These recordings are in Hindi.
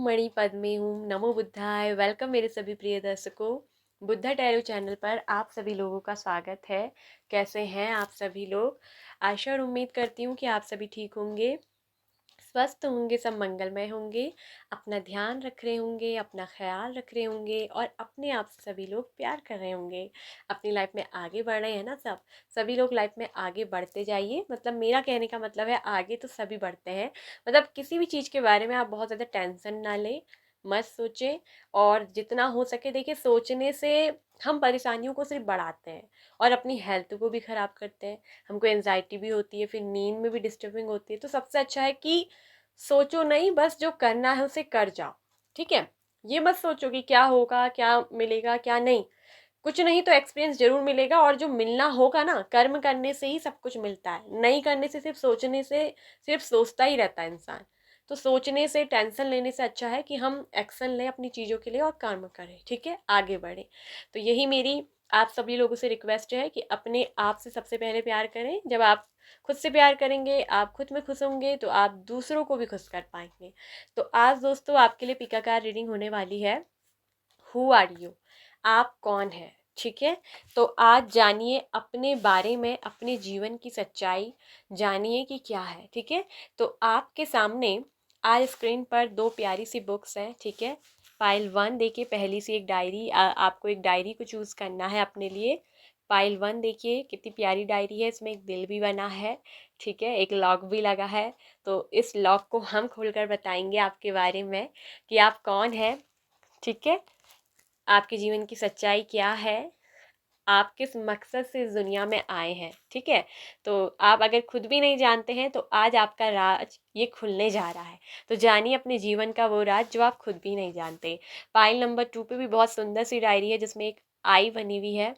मणि पद्मे हूँ। नमो बुद्धाय। वेलकम मेरे सभी प्रिय दर्शकों। बुद्धा टैरो चैनल पर आप सभी लोगों का स्वागत है। कैसे हैं आप सभी लोग? आशा और उम्मीद करती हूँ कि आप सभी ठीक होंगे, स्वस्थ होंगे, सब मंगलमय होंगे, अपना ध्यान रख रहे होंगे, अपना ख्याल रख रहे होंगे और अपने आप से सभी लोग प्यार कर रहे होंगे। अपनी लाइफ में आगे बढ़ रहे हैं ना सभी लोग लाइफ में आगे बढ़ते जाइए। मतलब मेरा कहने का मतलब है आगे तो सभी बढ़ते हैं। मतलब किसी भी चीज़ के बारे में आप बहुत ज़्यादा टेंशन ना लें, मत सोचें। और जितना हो सके देखिए, सोचने से हम परेशानियों को सिर्फ बढ़ाते हैं और अपनी हेल्थ को भी ख़राब करते हैं। हमको एनजाइटी भी होती है, फिर नींद में भी डिस्टर्बिंग होती है। तो सबसे अच्छा है कि सोचो नहीं, बस जो करना है उसे कर जाओ। ठीक है, ये मत सोचो कि क्या होगा, क्या मिलेगा, क्या नहीं। कुछ नहीं तो एक्सपीरियंस जरूर मिलेगा, और जो मिलना होगा ना, कर्म करने से ही सब कुछ मिलता है। नहीं करने से, सिर्फ सोचने से, सिर्फ सोचता ही रहता है इंसान। तो सोचने से, टेंशन लेने से अच्छा है कि हम एक्शन लें अपनी चीज़ों के लिए और कर्म करें। ठीक है, आगे बढ़ें। तो यही मेरी आप सभी लोगों से रिक्वेस्ट है कि अपने आप से सबसे पहले प्यार करें। जब आप खुद से प्यार करेंगे, आप खुद में खुश होंगे, तो आप दूसरों को भी खुश कर पाएंगे। तो आज दोस्तों आपके लिए पिकाकार रीडिंग होने वाली है। Who are you? आप कौन है? ठीक है, तो आज जानिए अपने बारे में, अपने जीवन की सच्चाई जानिए कि क्या है। ठीक है, तो आपके सामने आज स्क्रीन पर दो प्यारी सी बुक्स हैं। ठीक है, फाइल 1 देखिए, पहली सी एक डायरी। आपको एक डायरी को चूज़ करना है अपने लिए। फाइल 1 देखिए, कितनी प्यारी डायरी है। इसमें एक दिल भी बना है। ठीक है, एक लॉक भी लगा है। तो इस लॉक को हम खोलकर बताएंगे आपके बारे में कि आप कौन है। ठीक है, आपके जीवन की सच्चाई क्या है, आप किस मकसद से इस दुनिया में आए हैं। ठीक है, तो आप अगर खुद भी नहीं जानते हैं तो आज आपका राज ये खुलने जा रहा है। तो जानिए अपने जीवन का वो राज जो आप खुद भी नहीं जानते। फाइल नंबर 2 पे भी बहुत सुंदर सी डायरी है, जिसमें एक आई बनी हुई है।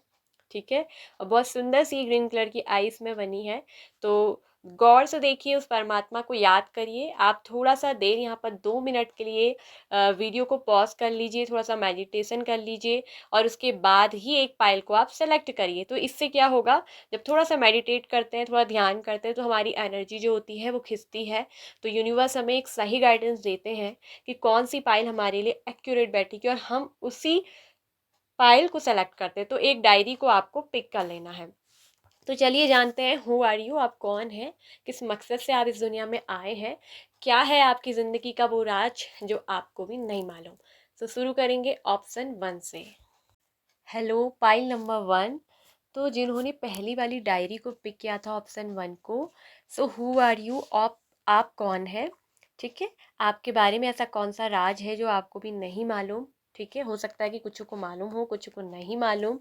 ठीक है, और बहुत सुंदर सी ग्रीन कलर की आई इसमें बनी है। तो गौर से देखिए, उस परमात्मा को याद करिए। आप थोड़ा सा देर यहाँ पर 2 मिनट के लिए वीडियो को पॉज कर लीजिए, थोड़ा सा मेडिटेशन कर लीजिए और उसके बाद ही एक फाइल को आप सेलेक्ट करिए। तो इससे क्या होगा, जब थोड़ा सा मेडिटेट करते हैं, थोड़ा ध्यान करते हैं, तो हमारी एनर्जी जो होती है वो खिंचती है। तो यूनिवर्स हमें एक सही गाइडेंस देते हैं कि कौन सी फाइल हमारे लिए एक्यूरेट बैठेगी, और हम उसी फाइल को सेलेक्ट करते हैं। तो एक डायरी को आपको पिक कर लेना है। तो चलिए जानते हैं हु आर यू, आप कौन हैं, किस मकसद से आप इस दुनिया में आए हैं, क्या है आपकी ज़िंदगी का वो राज जो आपको भी नहीं मालूम। तो शुरू करेंगे ऑप्शन 1 से। Hello, file number 1। तो जिन्होंने पहली वाली डायरी को पिक किया था, ऑप्शन 1 को, सो हु आर यू, आप कौन है। ठीक है, आपके बारे में ऐसा कौन सा राज है जो आपको भी नहीं मालूम। ठीक है, हो सकता है कि कुछ को मालूम हो, कुछ को नहीं मालूम।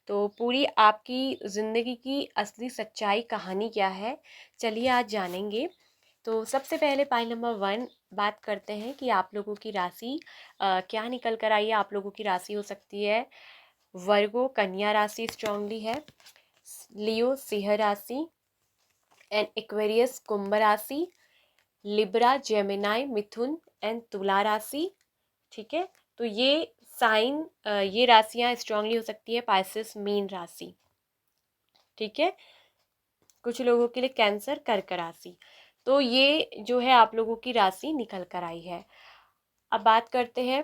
तो पूरी आपकी ज़िंदगी की असली सच्चाई कहानी क्या है, चलिए आज जानेंगे। तो सबसे पहले पाई नंबर 1 बात करते हैं कि आप लोगों की राशि क्या निकल कर आई है। आप लोगों की राशि हो सकती है वर्गो कन्या राशि स्ट्रांगली है, लियो सिंह राशि, एंड एक्वेरियस कुंभ राशि, लिब्रा जेमिनाई मिथुन एंड तुला राशि। ठीक है, तो ये साइन, ये राशियां स्ट्रांगली हो सकती है पाइसेस मीन राशि। ठीक है, कुछ लोगों के लिए कैंसर कर्क राशि। तो ये जो है आप लोगों की राशि निकल कर आई है। अब बात करते हैं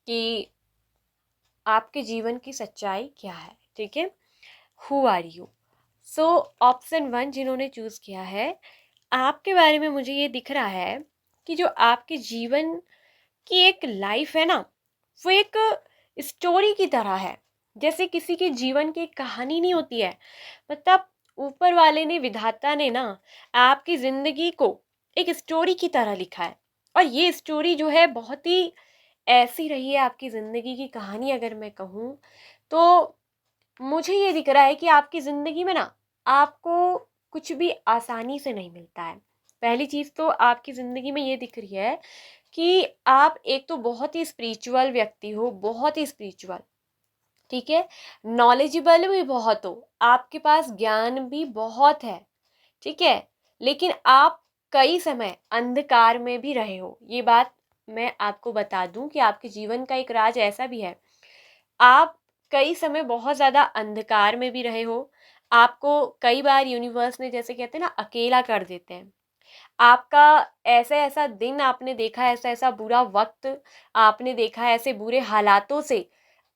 कि आपके जीवन की सच्चाई क्या है। ठीक है, who are you? So option 1 जिन्होंने चूज किया है, आपके बारे में मुझे ये दिख रहा है कि जो आपके जीवन की एक लाइफ है ना, वो एक स्टोरी की तरह है। जैसे किसी के जीवन की एक कहानी नहीं होती है, मतलब ऊपर वाले ने, विधाता ने ना, आपकी ज़िंदगी को एक स्टोरी की तरह लिखा है। और ये स्टोरी जो है बहुत ही ऐसी रही है, आपकी ज़िंदगी की कहानी अगर मैं कहूँ तो मुझे ये दिख रहा है कि आपकी ज़िंदगी में ना, आपको कुछ भी आसानी से नहीं मिलता है। पहली चीज़ तो आपकी ज़िंदगी में ये दिख रही है कि आप एक तो बहुत ही स्पिरिचुअल व्यक्ति हो, बहुत ही स्पिरिचुअल। ठीक है, नॉलेजेबल भी बहुत हो, आपके पास ज्ञान भी बहुत है। ठीक है, लेकिन आप कई समय अंधकार में भी रहे हो। ये बात मैं आपको बता दूं कि आपके जीवन का एक राज ऐसा भी है, आप कई समय बहुत ज़्यादा अंधकार में भी रहे हो। आपको कई बार यूनिवर्स ने, जैसे कहते हैं ना, अकेला कर देते हैं। आपका ऐसा ऐसा दिन आपने देखा, ऐसा ऐसा बुरा वक्त आपने देखा, ऐसे बुरे हालातों से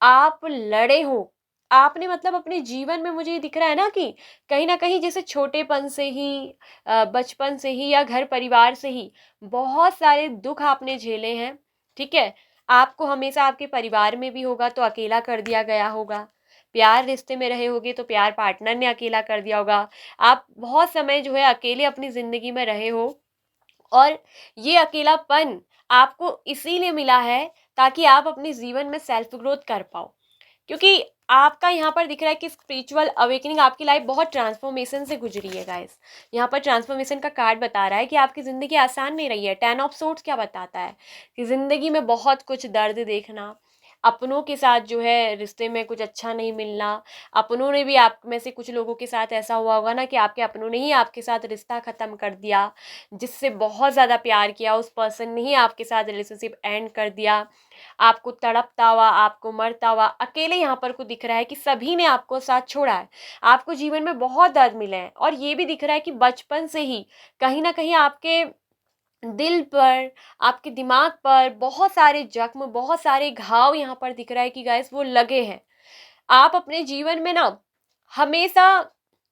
आप लड़े हो। आपने मतलब अपने जीवन में मुझे ये दिख रहा है ना कि कहीं ना कहीं जैसे छोटेपन से ही, बचपन से ही या घर परिवार से ही बहुत सारे दुख आपने झेले हैं। ठीक है, आपको हमेशा आपके परिवार में भी होगा तो अकेला कर दिया गया होगा, प्यार रिश्ते में रहे होगे तो प्यार पार्टनर ने अकेला कर दिया होगा, आप बहुत समय जो है अकेले अपनी ज़िंदगी में रहे हो। और ये अकेलापन आपको इसीलिए मिला है ताकि आप अपने जीवन में सेल्फ ग्रोथ कर पाओ। क्योंकि आपका यहाँ पर दिख रहा है कि स्पिरिचुअल अवेकनिंग आपकी लाइफ बहुत ट्रांसफॉर्मेशन से गुजरी है गाइस। यहाँ पर ट्रांसफॉर्मेशन का कार्ड बता रहा है कि आपकी ज़िंदगी आसान नहीं रही है। 10 ऑफ सोर्ड्स क्या बताता है कि ज़िंदगी में बहुत कुछ दर्द देखना, अपनों के साथ जो है रिश्ते में कुछ अच्छा नहीं मिलना, अपनों ने भी आप में से कुछ लोगों के साथ ऐसा हुआ होगा ना कि आपके अपनों ने ही आपके साथ रिश्ता ख़त्म कर दिया, जिससे बहुत ज़्यादा प्यार किया उस पर्सन ने ही आपके साथ रिलेशनशिप एंड कर दिया। आपको तड़पता हुआ, आपको मरता हुआ अकेले यहाँ पर को दिख रहा है कि सभी ने आपको साथ छोड़ा है। आपको जीवन में बहुत दर्द मिले हैं और ये भी दिख रहा है कि बचपन से ही कहीं न कहीं आपके दिल पर, आपके दिमाग पर बहुत सारे जख्म, बहुत सारे घाव यहाँ पर दिख रहा है कि गाइस वो लगे हैं। आप अपने जीवन में ना हमेशा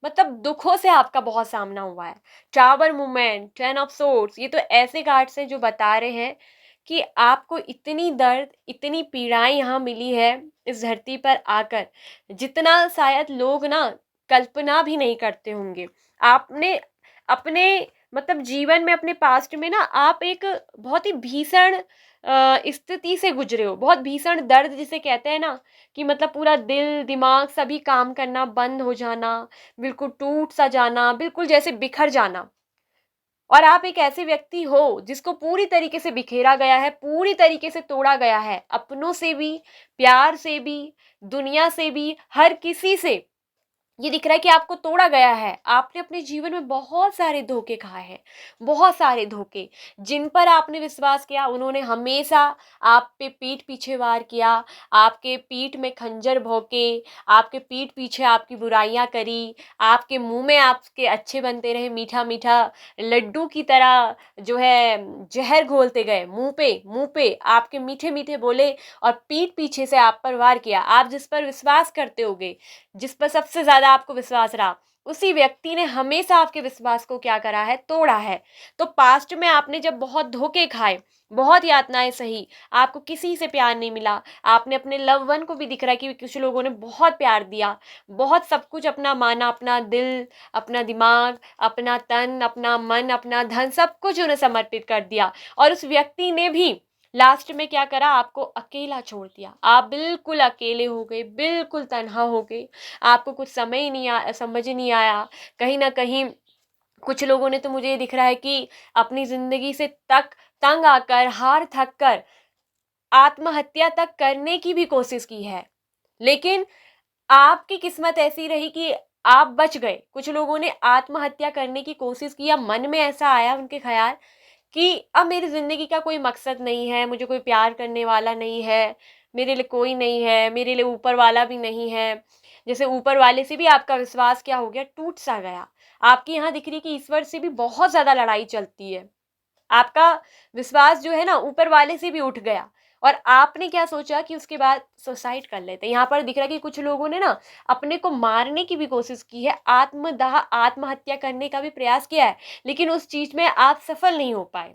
मतलब दुखों से आपका बहुत सामना हुआ है। टावर मूवमेंट, 10 ऑफ सोर्ड्स, ये तो ऐसे कार्ड्स हैं जो बता रहे हैं कि आपको इतनी दर्द, इतनी पीड़ाएं यहाँ मिली है इस धरती पर आकर, जितना शायद लोग ना कल्पना भी नहीं करते होंगे। आपने अपने मतलब जीवन में, अपने पास्ट में ना आप एक बहुत ही भीषण स्थिति से गुजरे हो, बहुत भीषण दर्द जिसे कहते हैं ना, कि मतलब पूरा दिल दिमाग सभी काम करना बंद हो जाना, बिल्कुल टूट सा जाना, बिल्कुल जैसे बिखर जाना। और आप एक ऐसे व्यक्ति हो जिसको पूरी तरीके से बिखेरा गया है, पूरी तरीके से तोड़ा गया है, अपनों से भी, प्यार से भी, दुनिया से भी, हर किसी से। ये दिख रहा है कि आपको तोड़ा गया है। आपने अपने जीवन में बहुत सारे धोखे खाए हैं, बहुत सारे धोखे। जिन पर आपने विश्वास किया उन्होंने हमेशा आप पे पीठ पीछे वार किया, आपके पीठ में खंजर भोंके, आपके पीठ पीछे आपकी बुराइयां करी, आपके मुंह में आपके अच्छे बनते रहे, मीठा मीठा लड्डू की तरह जो है जहर घोलते गए, मुंह पे आपके मीठे मीठे बोले और पीठ पीछे से आप पर वार किया। आप जिस पर विश्वास करते होगे, जिस पर सबसे ज्यादा आपको विश्वास रहा, उसी व्यक्ति ने हमेशा आपके विश्वास को क्या करा है, तोड़ा है। तो पास्ट में आपने जब बहुत धोखे खाए, बहुत यातनाएं सही, आपको किसी से प्यार नहीं मिला, आपने अपने लव वन को भी दिख रहा है कि कुछ लोगों ने बहुत प्यार दिया, बहुत सब कुछ अपना माना, अपना दिल, अपना दिमाग, अपना तन, अपना मन, अपना धन, सब कुछ उन्हें समर्पित कर दिया, और उस व्यक्ति ने भी लास्ट में क्या करा, आपको अकेला छोड़ दिया। आप बिल्कुल अकेले हो गए, बिल्कुल तन्हा हो गए, आपको कुछ समय ही नहीं आया, समझ नहीं आया। कहीं ना कहीं कुछ लोगों ने तो मुझे ये दिख रहा है कि अपनी जिंदगी से तंग आकर, हार थक कर आत्महत्या तक करने की भी कोशिश की है। लेकिन आपकी किस्मत ऐसी रही कि आप बच गए। कुछ लोगों ने आत्महत्या करने की कोशिश की, या मन में ऐसा आया उनके ख्याल कि अब मेरी ज़िंदगी का कोई मकसद नहीं है, मुझे कोई प्यार करने वाला नहीं है, मेरे लिए कोई नहीं है, मेरे लिए ऊपर वाला भी नहीं है। जैसे ऊपर वाले से भी आपका विश्वास क्या हो गया, टूट सा गया। आपकी यहाँ दिख रही है कि ईश्वर से भी बहुत ज़्यादा लड़ाई चलती है। आपका विश्वास जो है ना ऊपर वाले से भी उठ गया, और आपने क्या सोचा कि उसके बाद सुसाइड कर लेते। यहाँ पर दिख रहा है कि कुछ लोगों ने ना अपने को मारने की भी कोशिश की है, आत्मदाह, आत्महत्या करने का भी प्रयास किया है, लेकिन उस चीज में आप सफल नहीं हो पाए।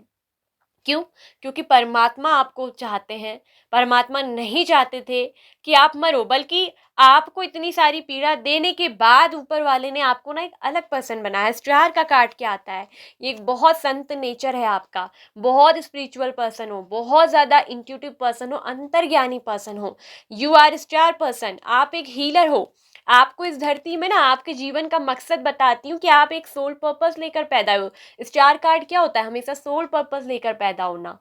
क्यों? क्योंकि परमात्मा आपको चाहते हैं। परमात्मा नहीं चाहते थे कि आप मरो, बल्कि आपको इतनी सारी पीड़ा देने के बाद ऊपर वाले ने आपको ना एक अलग पर्सन बनाया। स्टार का कार्ड क्या आता है, ये एक बहुत संत नेचर है आपका, बहुत स्पिरिचुअल पर्सन हो, बहुत ज़्यादा इंट्यूटिव पर्सन हो, अंतर्ज्ञानी पर्सन हो। यू आर स्टार पर्सन, आप एक हीलर हो। आपको इस धरती में ना आपके जीवन का मकसद बताती हूँ कि आप एक सोल पर्पस लेकर पैदा हो। स्टार कार्ड क्या होता है, हमेशा सोल पर्पस लेकर पैदा होना।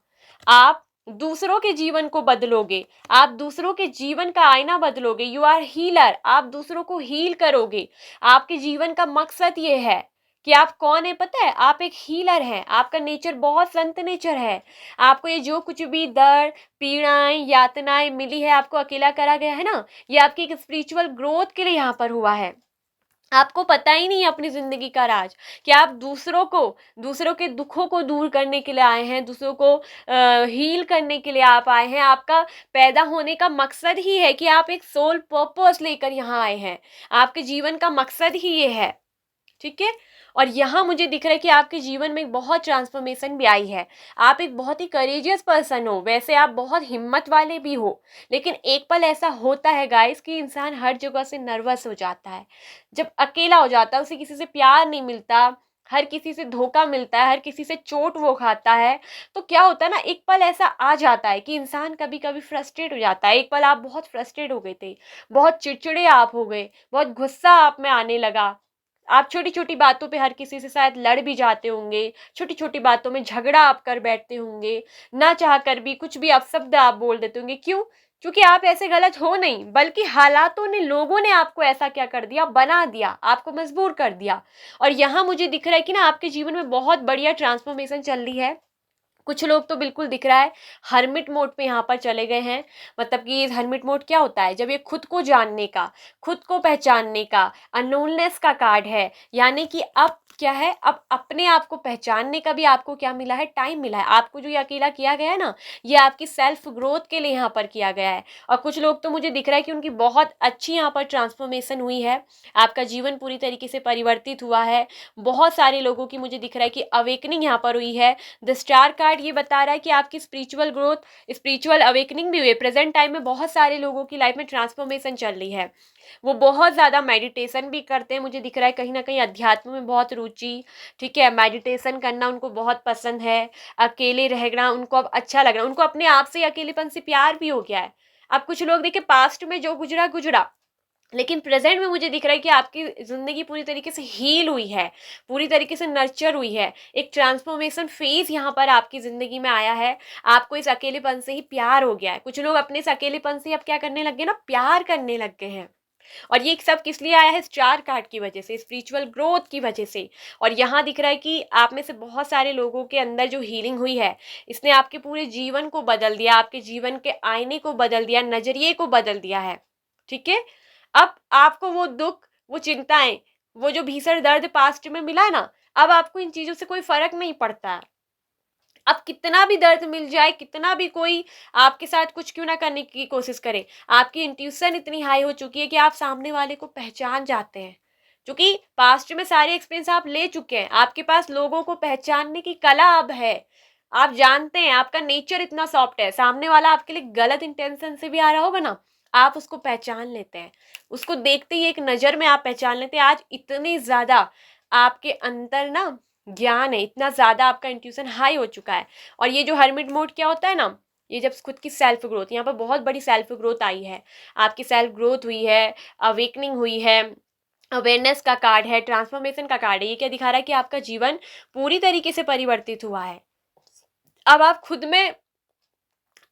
आप दूसरों के जीवन को बदलोगे, आप दूसरों के जीवन का आईना बदलोगे। यू आर हीलर, आप दूसरों को हील करोगे। आपके जीवन का मकसद ये है कि आप कौन है पता है, आप एक हीलर हैं। आपका नेचर बहुत संत नेचर है। आपको ये जो कुछ भी दर्द, पीड़ाएं, यातनाएं मिली है, आपको अकेला करा गया है ना, ये आपकी एक स्पिरिचुअल ग्रोथ के लिए यहाँ पर हुआ है। आपको पता ही नहीं है अपनी ज़िंदगी का राज, कि आप दूसरों के दुखों को दूर करने के लिए आए हैं, दूसरों को हील करने के लिए आप आए हैं। आपका पैदा होने का मकसद ही है कि आप एक सोल पर्पस लेकर यहाँ आए हैं। आपके जीवन का मकसद ही ये है, ठीक है। और यहाँ मुझे दिख रहा है कि आपके जीवन में एक बहुत ट्रांसफॉर्मेशन भी आई है। आप एक बहुत ही करेजियस पर्सन हो, वैसे आप बहुत हिम्मत वाले भी हो, लेकिन एक पल ऐसा होता है गाइस कि इंसान हर जगह से नर्वस हो जाता है, जब अकेला हो जाता है, उसे किसी से प्यार नहीं मिलता, हर किसी से धोखा मिलता है, हर किसी से चोट वो खाता है। तो क्या होता है ना, एक पल ऐसा आ जाता है कि इंसान कभी कभी फ्रस्ट्रेट हो जाता है। एक पल आप बहुत फ्रस्ट्रेट हो गए थे, बहुत चिड़चिड़े आप हो गए, बहुत गुस्सा आप में आने लगा, आप छोटी छोटी बातों पे हर किसी से शायद लड़ भी जाते होंगे, छोटी छोटी बातों में झगड़ा आप कर बैठते होंगे, ना चाह कर भी कुछ भी अपशब्द आप बोल देते होंगे। क्यों? क्योंकि आप ऐसे गलत हो नहीं, बल्कि हालातों ने, लोगों ने आपको ऐसा क्या कर दिया, बना दिया, आपको मजबूर कर दिया। और यहाँ मुझे दिख रहा है कि ना आपके जीवन में बहुत बढ़िया ट्रांसफॉर्मेशन चल रही है। कुछ लोग तो बिल्कुल दिख रहा है हर्मिट मोड पे यहाँ पर चले गए हैं। मतलब कि ये हर्मिट मोड क्या होता है, जब ये खुद को जानने का, खुद को पहचानने का, अनोननेस का कार्ड है। यानी कि अब क्या है, अब अपने आप को पहचानने का भी आपको क्या मिला है, टाइम मिला है। आपको जो ये अकेला किया गया है ना, ये आपकी सेल्फ ग्रोथ के लिए यहाँ पर किया गया है। और कुछ लोग तो मुझे दिख रहा है कि उनकी बहुत अच्छी यहाँ पर ट्रांसफॉर्मेशन हुई है, आपका जीवन पूरी तरीके से परिवर्तित हुआ है। बहुत सारे लोगों की मुझे दिख रहा है कि अवेकनिंग यहाँ पर हुई है। द स्टार कार्ड ये बता रहा है कि आपकी स्पिरिचुअल ग्रोथ, स्पिरिचुअल अवेकनिंग भी हुई है। प्रेजेंट टाइम में बहुत सारे लोगों की लाइफ में ट्रांसफॉर्मेशन चल रही है। वो बहुत ज़्यादा मेडिटेशन भी करते हैं, मुझे दिख रहा है कहीं ना कहीं अध्यात्म में बहुत रुचि, ठीक है, मेडिटेशन करना उनको बहुत पसंद है। अकेले रहना उनको अब अच्छा लग रहा है, उनको अपने आप से अकेलेपन से प्यार भी हो गया है। अब कुछ लोग देखिए, पास्ट में जो गुजरा गुजरा, लेकिन प्रेजेंट में मुझे दिख रहा है कि आपकी ज़िंदगी पूरी तरीके से हील हुई है, पूरी तरीके से नर्चर हुई है। एक ट्रांसफॉर्मेशन फेज़ यहाँ पर आपकी ज़िंदगी में आया है। आपको इस अकेलेपन से ही प्यार हो गया है। कुछ लोग अपने इस अकेलेपन से अब क्या करने लग गए ना, प्यार करने लग गए हैं। और ये सब किस लिए आया है, स्टार कार्ड की वजह से, स्पिरिचुअल ग्रोथ की वजह से। और यहाँ दिख रहा है कि आप में से बहुत सारे लोगों के अंदर जो हीलिंग हुई है, इसने आपके पूरे जीवन को बदल दिया, आपके जीवन के आईने को बदल दिया, नज़रिए को बदल दिया है, ठीक है। अब आपको वो दुख, वो चिंताएं, वो जो भीषण दर्द पास्ट में मिला ना, अब आपको इन चीज़ों से कोई फर्क नहीं पड़ता है। अब कितना भी दर्द मिल जाए, कितना भी कोई आपके साथ कुछ क्यों ना करने की कोशिश करे, आपकी इंट्यूशन इतनी हाई हो चुकी है कि आप सामने वाले को पहचान जाते हैं। क्योंकि पास्ट में सारे एक्सपीरियंस आप ले चुके हैं, आपके पास लोगों को पहचानने की कला अब है। आप जानते हैं, आपका नेचर इतना सॉफ्ट है, सामने वाला आपके लिए गलत इंटेंशन से भी आ रहा होगा ना, आप उसको पहचान लेते हैं। उसको देखते ही एक नज़र में आप पहचान लेते हैं। आज इतनी ज़्यादा आपके अंदर ना ज्ञान है, इतना ज़्यादा आपका इंट्यूशन हाई हो चुका है। और ये जो हर्मिट मोड क्या होता है ना, ये जब खुद की सेल्फ ग्रोथ, यहाँ पर बहुत बड़ी सेल्फ ग्रोथ आई है, आपकी सेल्फ ग्रोथ हुई है, अवेकनिंग हुई है, अवेयरनेस का कार्ड है, ट्रांसफॉर्मेशन का कार्ड है। ये क्या दिखा रहा है कि आपका जीवन पूरी तरीके से परिवर्तित हुआ है। अब आप खुद में,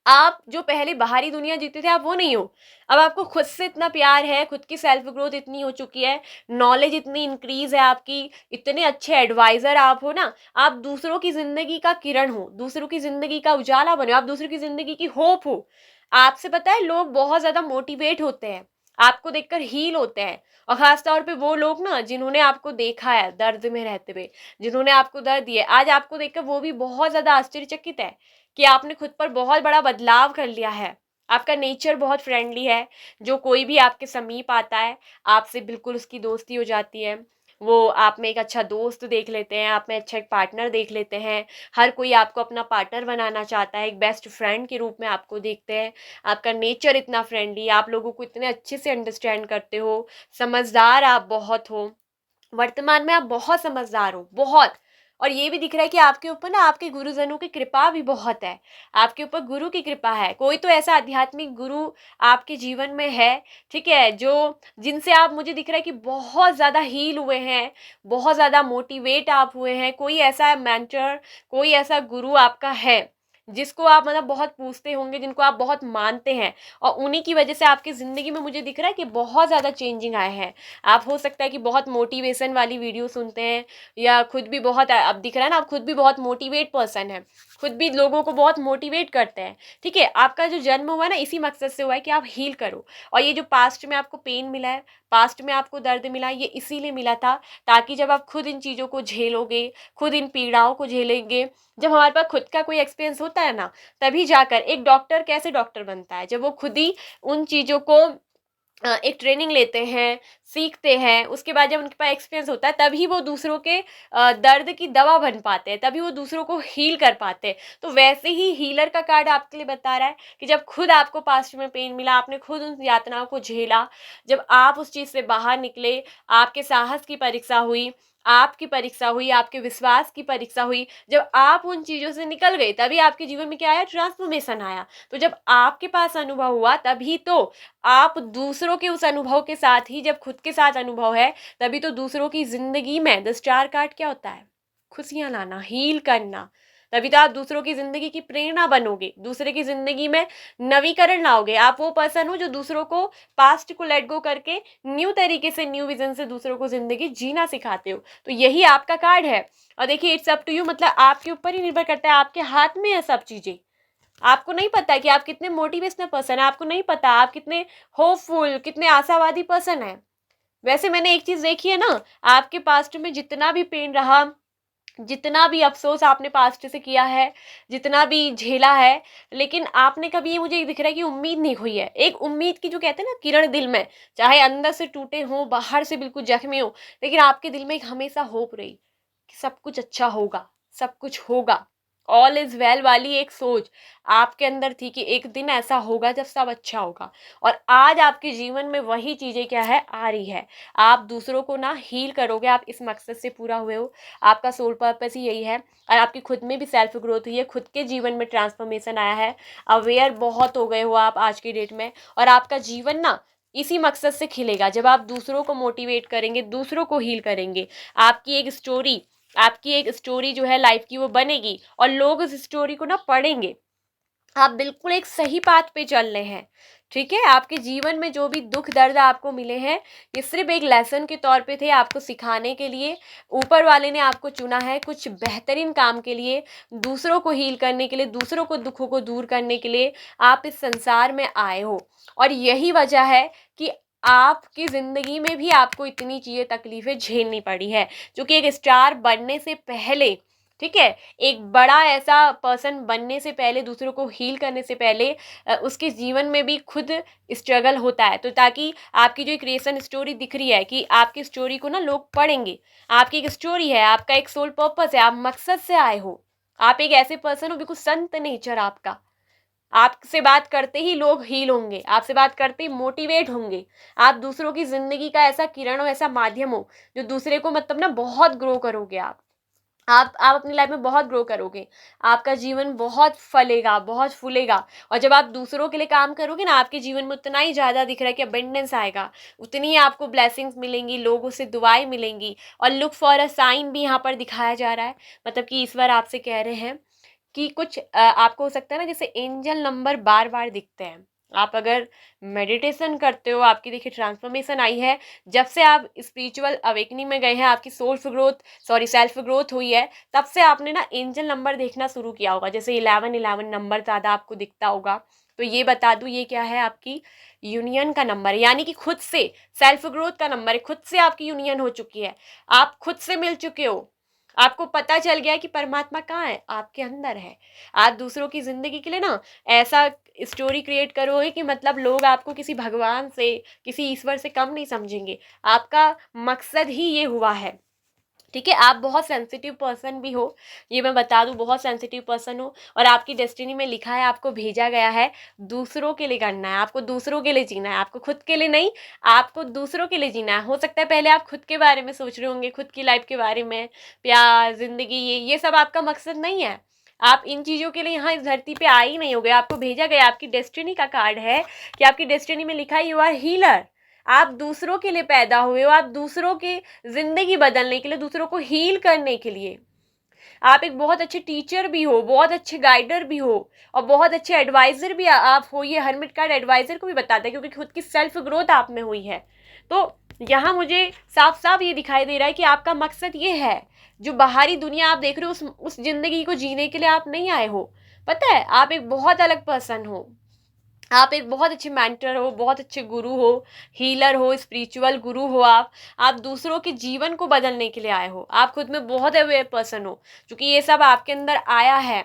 आप जो पहले बाहरी दुनिया जीते थे, आप वो नहीं हो। अब आपको खुद से इतना प्यार है, खुद की सेल्फ ग्रोथ इतनी हो चुकी है, नॉलेज इतनी इंक्रीज है आपकी, इतने अच्छे एडवाइजर आप हो ना, आप दूसरों की जिंदगी का किरण हो, दूसरों की जिंदगी का उजाला बने हो, आप दूसरों की जिंदगी की होप हो। आपसे पता है, लोग बहुत ज्यादा मोटिवेट होते हैं, आपको देखकर हील होते हैं। और खास तौर पे वो लोग ना जिन्होंने आपको देखा है दर्द में रहते हुए, जिन्होंने आपको दर्द दिया, आज आपको देखकर वो भी बहुत ज्यादा आश्चर्यचकित है कि आपने खुद पर बहुत बड़ा बदलाव कर लिया है। आपका नेचर बहुत फ्रेंडली है, जो कोई भी आपके समीप आता है, आपसे बिल्कुल उसकी दोस्ती हो जाती है। वो आप में एक अच्छा दोस्त देख लेते हैं, आप में अच्छा एक पार्टनर देख लेते हैं। हर कोई आपको अपना पार्टनर बनाना चाहता है, एक बेस्ट फ्रेंड के रूप में आपको देखते हैं। आपका नेचर इतना फ्रेंडली, आप लोगों को इतने अच्छे से अंडरस्टैंड करते हो, समझदार आप बहुत हो। वर्तमान में आप बहुत समझदार हो, बहुत। और ये भी दिख रहा है कि आपके ऊपर ना आपके गुरुजनों की कृपा भी बहुत है, आपके ऊपर गुरु की कृपा है। कोई तो ऐसा आध्यात्मिक गुरु आपके जीवन में है, ठीक है, जो, जिनसे आप, मुझे दिख रहा है कि बहुत ज़्यादा हील हुए हैं, बहुत ज़्यादा मोटिवेट आप हुए हैं। कोई ऐसा मेंटर, कोई ऐसा गुरु आपका है जिसको आप मतलब बहुत पूछते होंगे, जिनको आप बहुत मानते हैं, और उन्हीं की वजह से आपकी ज़िंदगी में मुझे दिख रहा है कि बहुत ज़्यादा चेंजिंग आए हैं। आप हो सकता है कि बहुत मोटिवेशन वाली वीडियो सुनते हैं, या खुद भी बहुत, अब दिख रहा है ना, आप खुद भी बहुत मोटिवेट पर्सन है, खुद भी लोगों को बहुत मोटिवेट करते हैं। ठीक है, आपका जो जन्म हुआ ना इसी मकसद से हुआ है कि आप हील करो। और ये जो पास्ट में आपको पेन मिला है, पास्ट में आपको दर्द मिला है, ये इसीलिए मिला था ताकि जब आप खुद इन चीज़ों को झेलोगे, खुद इन पीड़ाओं को झेलेंगे, जब हमारे पास खुद का कोई एक्सपीरियंस होता है ना, तभी जाकर एक डॉक्टर कैसे डॉक्टर बनता है, जब वो खुद ही उन चीज़ों को एक ट्रेनिंग लेते हैं, सीखते हैं, उसके बाद जब उनके पास एक्सपीरियंस होता है तभी वो दूसरों के दर्द की दवा बन पाते हैं, तभी वो दूसरों को हील कर पाते हैं। तो वैसे ही हीलर का कार्ड आपके लिए बता रहा है कि जब खुद आपको पास्ट में पेन मिला, आपने खुद उन यातनाओं को झेला, जब आप उस चीज़ से बाहर निकले, आपके साहस की परीक्षा हुई, आपकी परीक्षा हुई, आपके विश्वास की परीक्षा हुई, जब आप उन चीज़ों से निकल गए तभी आपके जीवन में क्या आया, ट्रांसफॉर्मेशन आया। तो जब आपके पास अनुभव हुआ तभी तो आप दूसरों के उस अनुभव के साथ ही, जब खुद के साथ अनुभव है तभी तो दूसरों की जिंदगी में, द स्टार कार्ड क्या होता है, खुशियां लाना, हील करना। तभी तो आप दूसरों की जिंदगी की प्रेरणा बनोगे, दूसरे की जिंदगी में नवीकरण लाओगे। आप वो पर्सन हो जो दूसरों को, पास्ट को लेट गो करके न्यू तरीके से, न्यू विजन से दूसरों को जिंदगी जीना सिखाते हो। तो यही आपका कार्ड है। और देखिए, इट्स अप टू यू, मतलब आपके ऊपर ही निर्भर करता है, आपके हाथ में है सब चीजें। आपको नहीं पता कि आप कितने मोटिवेशनल पर्सन है, आपको नहीं पता आप कितने होपफुल, कितने आशावादी पर्सन है। वैसे मैंने एक चीज देखी है ना, आपके पास्ट में जितना भी पेन रहा, जितना भी अफसोस आपने पास्ट से किया है, जितना भी झेला है, लेकिन आपने कभी, ये मुझे दिख रहा है कि उम्मीद नहीं खोई है। एक उम्मीद की, जो कहते हैं ना, किरण दिल में, चाहे अंदर से टूटे हो, बाहर से बिल्कुल जख्मी हो, लेकिन आपके दिल में एक हमेशा होप रही कि सब कुछ अच्छा होगा, सब कुछ होगा, ऑल इज वेल वाली एक सोच आपके अंदर थी कि एक दिन ऐसा होगा जब सब अच्छा होगा। और आज आपके जीवन में वही चीजें क्या है, आ रही है। आप दूसरों को ना हील करोगे, आप इस मकसद से पूरा हुए हो। आपका सोल पर्पस ही यही है। और आपकी खुद में भी सेल्फ ग्रोथ हुई है, खुद के जीवन में ट्रांसफॉर्मेशन आया है, अवेयर बहुत हो गए हो आप आज की डेट में। और आपका जीवन ना इसी मकसद से खिलेगा, जब आप दूसरों को मोटिवेट करेंगे, दूसरों को हील करेंगे। आपकी एक स्टोरी जो है लाइफ की, वो बनेगी और लोग उस स्टोरी को ना पढ़ेंगे। आप बिल्कुल एक सही पाथ पे चल रहे हैं। ठीक है, आपके जीवन में जो भी दुख दर्द आपको मिले हैं, ये सिर्फ एक लेसन के तौर पे थे, आपको सिखाने के लिए ऊपर वाले ने आपको चुना है, कुछ बेहतरीन काम के लिए, दूसरों को हील करने के लिए, दूसरों को दुखों को दूर करने के लिए आप इस संसार में आए हो। और यही वजह है कि आपकी ज़िंदगी में भी आपको इतनी चीज़ें, तकलीफ़ें झेलनी पड़ी है, क्योंकि एक स्टार बनने से पहले, ठीक है, एक बड़ा ऐसा पर्सन बनने से पहले, दूसरों को हील करने से पहले, उसके जीवन में भी खुद स्ट्रगल होता है। तो ताकि आपकी जो क्रिएशन स्टोरी दिख रही है कि आपकी स्टोरी को ना लोग पढ़ेंगे, आपकी एक स्टोरी है, आपका एक सोल पर्पस है, आप मकसद से आए हो। आप एक ऐसे पर्सन हो, बिल्कुल संत नेचर आपका। आपसे बात करते ही लोग हील होंगे, आपसे बात करते ही मोटिवेट होंगे। आप दूसरों की जिंदगी का ऐसा किरण हो, ऐसा माध्यम हो, जो दूसरे को मतलब ना बहुत ग्रो करोगे आप अपनी लाइफ में बहुत ग्रो करोगे। आपका जीवन बहुत फलेगा, बहुत फूलेगा। और जब आप दूसरों के लिए काम करोगे ना, आपके जीवन में उतना ही ज़्यादा दिख रहा है कि अबेंडेंस आएगा, उतनी ही आपको ब्लेसिंग्स मिलेंगी, लोगों से दुआएं मिलेंगी। और लुक फॉर अ साइन भी यहाँ पर दिखाया जा रहा है, मतलब कि ईश्वर आपसे कह रहे हैं कि कुछ आपको हो सकता है ना, जैसे एंजल नंबर बार बार दिखते हैं। आप अगर मेडिटेशन करते हो, आपकी देखिए ट्रांसफॉर्मेशन आई है, जब से आप स्पिरिचुअल अवेकनिंग में गए हैं, आपकी सेल्फ ग्रोथ हुई है, तब से आपने ना एंजल नंबर देखना शुरू किया होगा। जैसे 1111 नंबर ज़्यादा आपको दिखता होगा। तो ये बता दूं, ये क्या है, आपकी यूनियन का नंबर है, यानी कि खुद से सेल्फ ग्रोथ का नंबर है। खुद से आपकी यूनियन हो चुकी है, आप खुद से मिल चुके हो, आपको पता चल गया कि परमात्मा कहाँ है, आपके अंदर है। आप दूसरों की जिंदगी के लिए ना ऐसा स्टोरी क्रिएट करोगे कि मतलब लोग आपको किसी भगवान से, किसी ईश्वर से कम नहीं समझेंगे। आपका मकसद ही ये हुआ है। ठीक है, आप बहुत सेंसिटिव पर्सन भी हो, ये मैं बता दूं, बहुत सेंसिटिव पर्सन हो। और आपकी डेस्टिनी में लिखा है, आपको भेजा गया है दूसरों के लिए करना है, आपको दूसरों के लिए जीना है, आपको खुद के लिए नहीं, आपको दूसरों के लिए जीना है। हो सकता है पहले आप खुद के बारे में सोच रहे होंगे, खुद की लाइफ के बारे में, प्यार, जिंदगी, ये सब आपका मकसद नहीं है। आप इन चीज़ों के लिए यहाँ इस धरती पे आए ही नहीं होगे, आपको भेजा गया, आपकी डेस्टिनी का कार्ड है कि आपकी डेस्टिनी में लिखा है यू आर हीलर। आप दूसरों के लिए पैदा हुए हो, आप दूसरों की जिंदगी बदलने के लिए, दूसरों को हील करने के लिए। आप एक बहुत अच्छे टीचर भी हो, बहुत अच्छे गाइडर भी हो और बहुत अच्छे एडवाइज़र भी आप हो। ये हर्मिट कार्ड एडवाइज़र को भी बताता है क्योंकि खुद की सेल्फ ग्रोथ आप में हुई है। तो यहाँ मुझे साफ साफ ये दिखाई दे रहा है कि आपका मकसद ये है, जो बाहरी दुनिया आप देख रहे हो उस जिंदगी को जीने के लिए आप नहीं आए हो। पता है, आप एक बहुत अलग पर्सन हो। आप एक बहुत अच्छे मेंटर हो, बहुत अच्छे गुरु हो, हीलर हो, स्पिरिचुअल गुरु हो। आप दूसरों के जीवन को बदलने के लिए आए हो। आप खुद में बहुत अवेयर पर्सन हो, क्योंकि ये सब आपके अंदर आया है।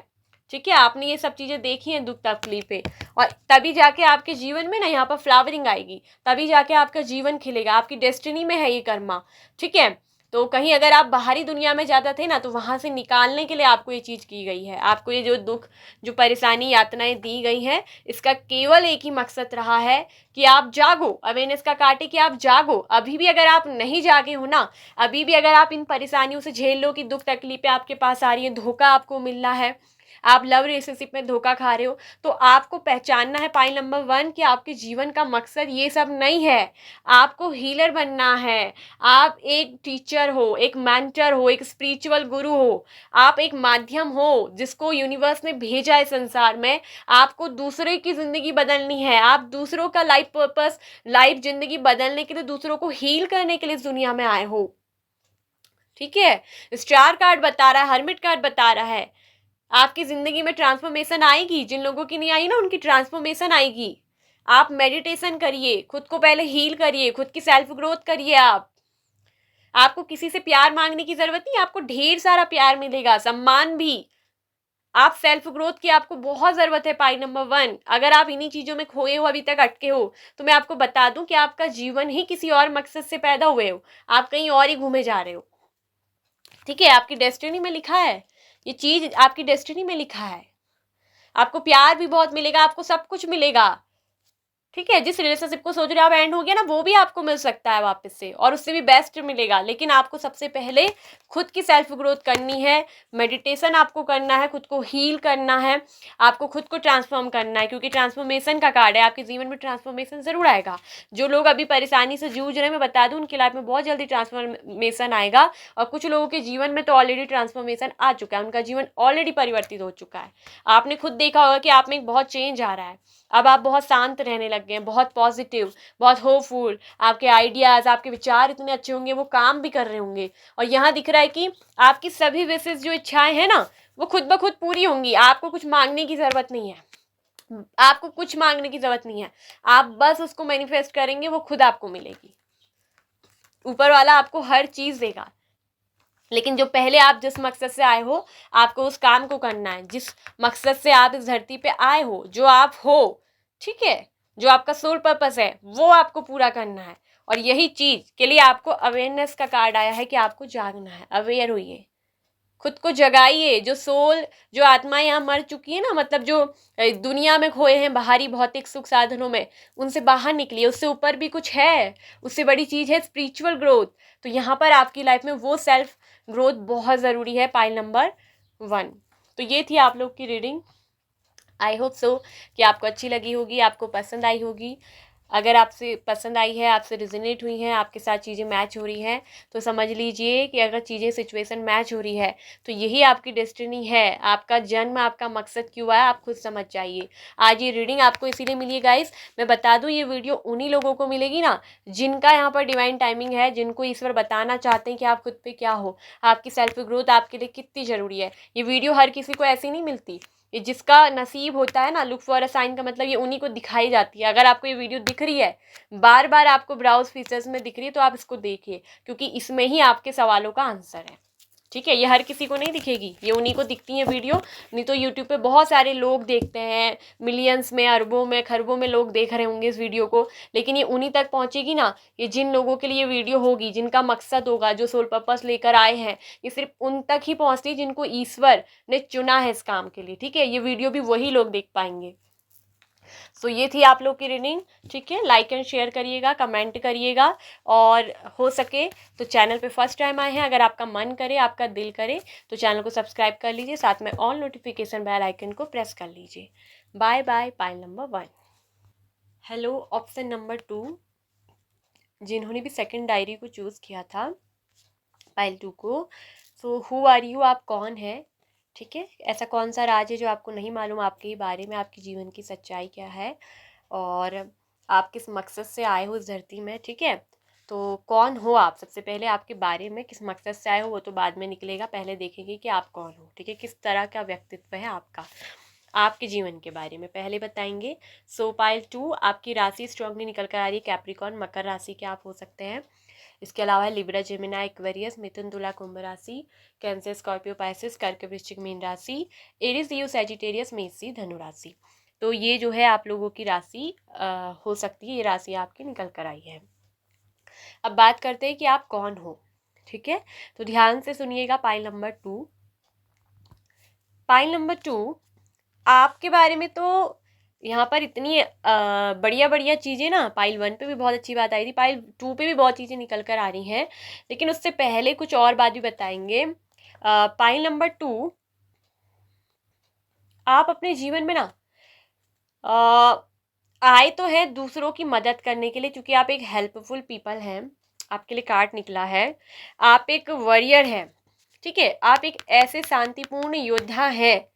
ठीक है, आपने ये सब चीज़ें देखी हैं, दुख तकलीफें, और तभी जाके आपके जीवन में ना यहाँ पर फ्लावरिंग आएगी, तभी जाके आपका जीवन खिलेगा। आपकी डेस्टिनी में है ये कर्मा। ठीक है, तो कहीं अगर आप बाहरी दुनिया में ज़्यादा थे ना, तो वहाँ से निकालने के लिए आपको ये चीज़ की गई है। आपको ये जो दुख, जो परेशानी, यातनाएं दी गई हैं, इसका केवल एक ही मकसद रहा है कि आप जागो। अवेयरनेस का काटे कि आप जागो। अभी भी अगर आप नहीं जागे हो ना, अभी भी अगर आप इन परेशानियों से झेल लो कि दुख तकलीफें आपके पास आ रही है, धोखा आपको मिल रहा है, आप लव रिलेशनशिप में धोखा खा रहे हो, तो आपको पहचानना है पॉइंट नंबर 1 कि आपके जीवन का मकसद ये सब नहीं है। आपको हीलर बनना है। आप एक टीचर हो, एक मेंटर हो, एक स्पिरिचुअल गुरु हो। आप एक माध्यम हो जिसको यूनिवर्स ने भेजा है संसार में। आपको दूसरे की जिंदगी बदलनी है। आप दूसरों का लाइफ पर्पस, लाइफ जिंदगी बदलने के लिए, दूसरों को हील करने के लिए इस दुनिया में आए हो। ठीक है, स्टार कार्ड बता रहा है, हर्मिट कार्ड बता रहा है, आपकी जिंदगी में ट्रांसफॉर्मेशन आएगी। जिन लोगों की नहीं आई ना, उनकी ट्रांसफॉर्मेशन आएगी। आप मेडिटेशन करिए, खुद को पहले हील करिए, खुद की सेल्फ ग्रोथ करिए। आपको किसी से प्यार मांगने की जरूरत नहीं, आपको ढेर सारा प्यार मिलेगा, सम्मान भी। आप सेल्फ ग्रोथ की आपको बहुत जरूरत है। पॉइंट नंबर 1, अगर आप इन्हीं चीजों में खोए हो, अभी तक अटके हो, तो मैं आपको बता दूं कि आपका जीवन ही किसी और मकसद से पैदा हुए हो। आप कहीं और ही घूमे जा रहे हो। ठीक है, आपकी डेस्टिनी में लिखा है, ये चीज आपकी डेस्टिनी में लिखा है। आपको प्यार भी बहुत मिलेगा, आपको सब कुछ मिलेगा। ठीक है, जिस रिलेशनशिप को सोच रहे हो आप एंड हो गया ना, वो भी आपको मिल सकता है वापस से, और उससे भी बेस्ट मिलेगा। लेकिन आपको सबसे पहले खुद की सेल्फ ग्रोथ करनी है, मेडिटेशन आपको करना है, खुद को हील करना है, आपको खुद को ट्रांसफॉर्म करना है, क्योंकि ट्रांसफॉर्मेशन का कार्ड है। आपके जीवन में ट्रांसफॉर्मेशन जरूर आएगा। जो लोग अभी परेशानी से जूझ रहे हैं, मैं बता दूं, उनकी लाइफ में बहुत जल्दी ट्रांसफॉर्मेशन आएगा। और कुछ लोगों के जीवन में तो ऑलरेडी ट्रांसफॉर्मेशन आ चुका है, उनका जीवन ऑलरेडी परिवर्तित हो चुका है। आपने खुद देखा होगा कि आप में बहुत चेंज आ रहा है। अब आप बहुत शांत रहने लग गए हैं, बहुत पॉजिटिव, बहुत होपफुल। आपके आइडियाज, आपके विचार इतने अच्छे होंगे, वो काम भी कर रहे होंगे। और यहाँ दिख रहा है कि आपकी सभी विशेष जो इच्छाएं हैं ना, वो खुद ब खुद पूरी होंगी। आपको कुछ मांगने की जरूरत नहीं है। आपको कुछ मांगने की जरूरत नहीं है। आप बस उसको मैनिफेस्ट करेंगे, वो खुद आपको मिलेगी। ऊपर वाला आपको हर चीज देगा। लेकिन जो पहले आप जिस मकसद से आए हो, आपको उस काम को करना है। जिस मकसद से आप इस धरती पे आए हो, जो आप हो, ठीक है, जो आपका सोल पर्पस है, वो आपको पूरा करना है। और यही चीज के लिए आपको अवेयरनेस का कार्ड आया है कि आपको जागना है। अवेयर होइए, खुद को जगाइए। जो सोल, जो आत्मा यहाँ मर चुकी है ना, मतलब जो दुनिया में खोए हैं बाहरी भौतिक सुख साधनों में, उनसे बाहर निकलिए। उससे ऊपर भी कुछ है, उससे बड़ी चीज है स्पिरिचुअल ग्रोथ। तो यहाँ पर आपकी लाइफ में वो सेल्फ ग्रोथ बहुत ज़रूरी है। Pile number 1। तो ये थी आप लोग की रीडिंग। आई होप सो कि आपको अच्छी लगी होगी, आपको पसंद आई होगी। अगर आपसे पसंद आई है, आपसे रिजोनेट हुई हैं, आपके साथ चीज़ें मैच हो रही हैं, तो समझ लीजिए कि अगर चीज़ें, सिचुएशन मैच हो रही है, तो यही आपकी डेस्टिनी है। आपका जन्म, आपका मकसद क्यों आया, आप खुद समझ जाइए। आज ये रीडिंग आपको इसीलिए मिली है गाइस। मैं बता दूं, ये वीडियो उन्हीं लोगों को मिलेगी ना, जिनका यहाँ पर डिवाइन टाइमिंग है, जिनको ईश्वर बताना चाहते हैं कि आप खुद पे क्या हो, आपकी सेल्फ ग्रोथ आपके लिए कितनी ज़रूरी है। ये वीडियो हर किसी को ऐसी नहीं मिलती। ये जिसका नसीब होता है ना, लुक फॉर अ साइन का मतलब ये उन्हीं को दिखाई जाती है। अगर आपको ये वीडियो दिख रही है, बार बार आपको ब्राउज फीचर्स में दिख रही है, तो आप इसको देखिए, क्योंकि इसमें ही आपके सवालों का आंसर है। ठीक है, ये हर किसी को नहीं दिखेगी, ये उन्हीं को दिखती है वीडियो। नहीं तो यूट्यूब पे बहुत सारे लोग देखते हैं, मिलियंस में, अरबों में, खरबों में लोग देख रहे होंगे इस वीडियो को, लेकिन ये उन्हीं तक पहुंचेगी ना, ये जिन लोगों के लिए वीडियो होगी, जिनका मकसद होगा, जो सोल पर्पस लेकर आए हैं, ये सिर्फ उन तक ही पहुंचती है जिनको ईश्वर ने चुना है इस काम के लिए। ठीक है, ये वीडियो भी वही लोग देख पाएंगे। सो ये थी आप लोग की रीडिंग। ठीक है, लाइक एंड शेयर करिएगा, कमेंट करिएगा, और हो सके तो चैनल पे फर्स्ट टाइम आए हैं, अगर आपका मन करे, आपका दिल करे, तो चैनल को सब्सक्राइब कर लीजिए, साथ में ऑल नोटिफिकेशन बेल आइकन को प्रेस कर लीजिए। Bye bye. Pile number 1। Hello option number 2, जिन्होंने भी सेकंड डायरी को चूज़ किया था, पाइल 2 को। सो हु आर यू, आप कौन है, ठीक है, ऐसा कौन सा राज है जो आपको नहीं मालूम आपके ही बारे में, आपके जीवन की सच्चाई क्या है और आप किस मकसद से आए हो इस धरती में। ठीक है, तो कौन हो आप, सबसे पहले आपके बारे में किस मकसद से आए हो वो तो बाद में निकलेगा, पहले देखेंगे कि आप कौन हो। ठीक है, किस तरह का व्यक्तित्व है आपका, आपके जीवन के बारे में पहले बताएंगे। सो पाइल 2, आपकी राशि स्ट्रांगली निकल कर आ रही है कैप्रिकॉर्न, मकर राशि के आप हो सकते हैं। इसके अलावा लिब्रा, जेमिनी, एक्वेरियस, मिथुन, तुला, कुंभ राशि, कैंसर, स्कॉर्पियो, पाइसिस, कर्क, वृश्चिक, मीन राशि, एरिस, लियो, सैजिटेरियस, मेष, धनु राशि। तो ये जो है आप लोगों की राशि हो सकती है, ये राशि आपकी निकल कर आई है। अब बात करते हैं कि आप कौन हो। ठीक है, तो ध्यान से सुनिएगा। पाइल नंबर 2, पाइल नंबर 2 आपके बारे में तो यहाँ पर इतनी बढ़िया बढ़िया चीज़ें ना, पाइल 1 पे भी बहुत अच्छी बात आई थी, पाइल 2 पे भी बहुत चीज़ें निकल कर आ रही हैं, लेकिन उससे पहले कुछ और बात भी बताएंगे। पाइल नंबर 2, आप अपने जीवन में ना आए तो है दूसरों की मदद करने के लिए, क्योंकि आप एक हेल्पफुल पीपल हैं, आपके लिए कार्ड निकला है। आप एक वॉरियर हैं, ठीक है, आप एक ऐसे शांतिपूर्ण योद्धा हैं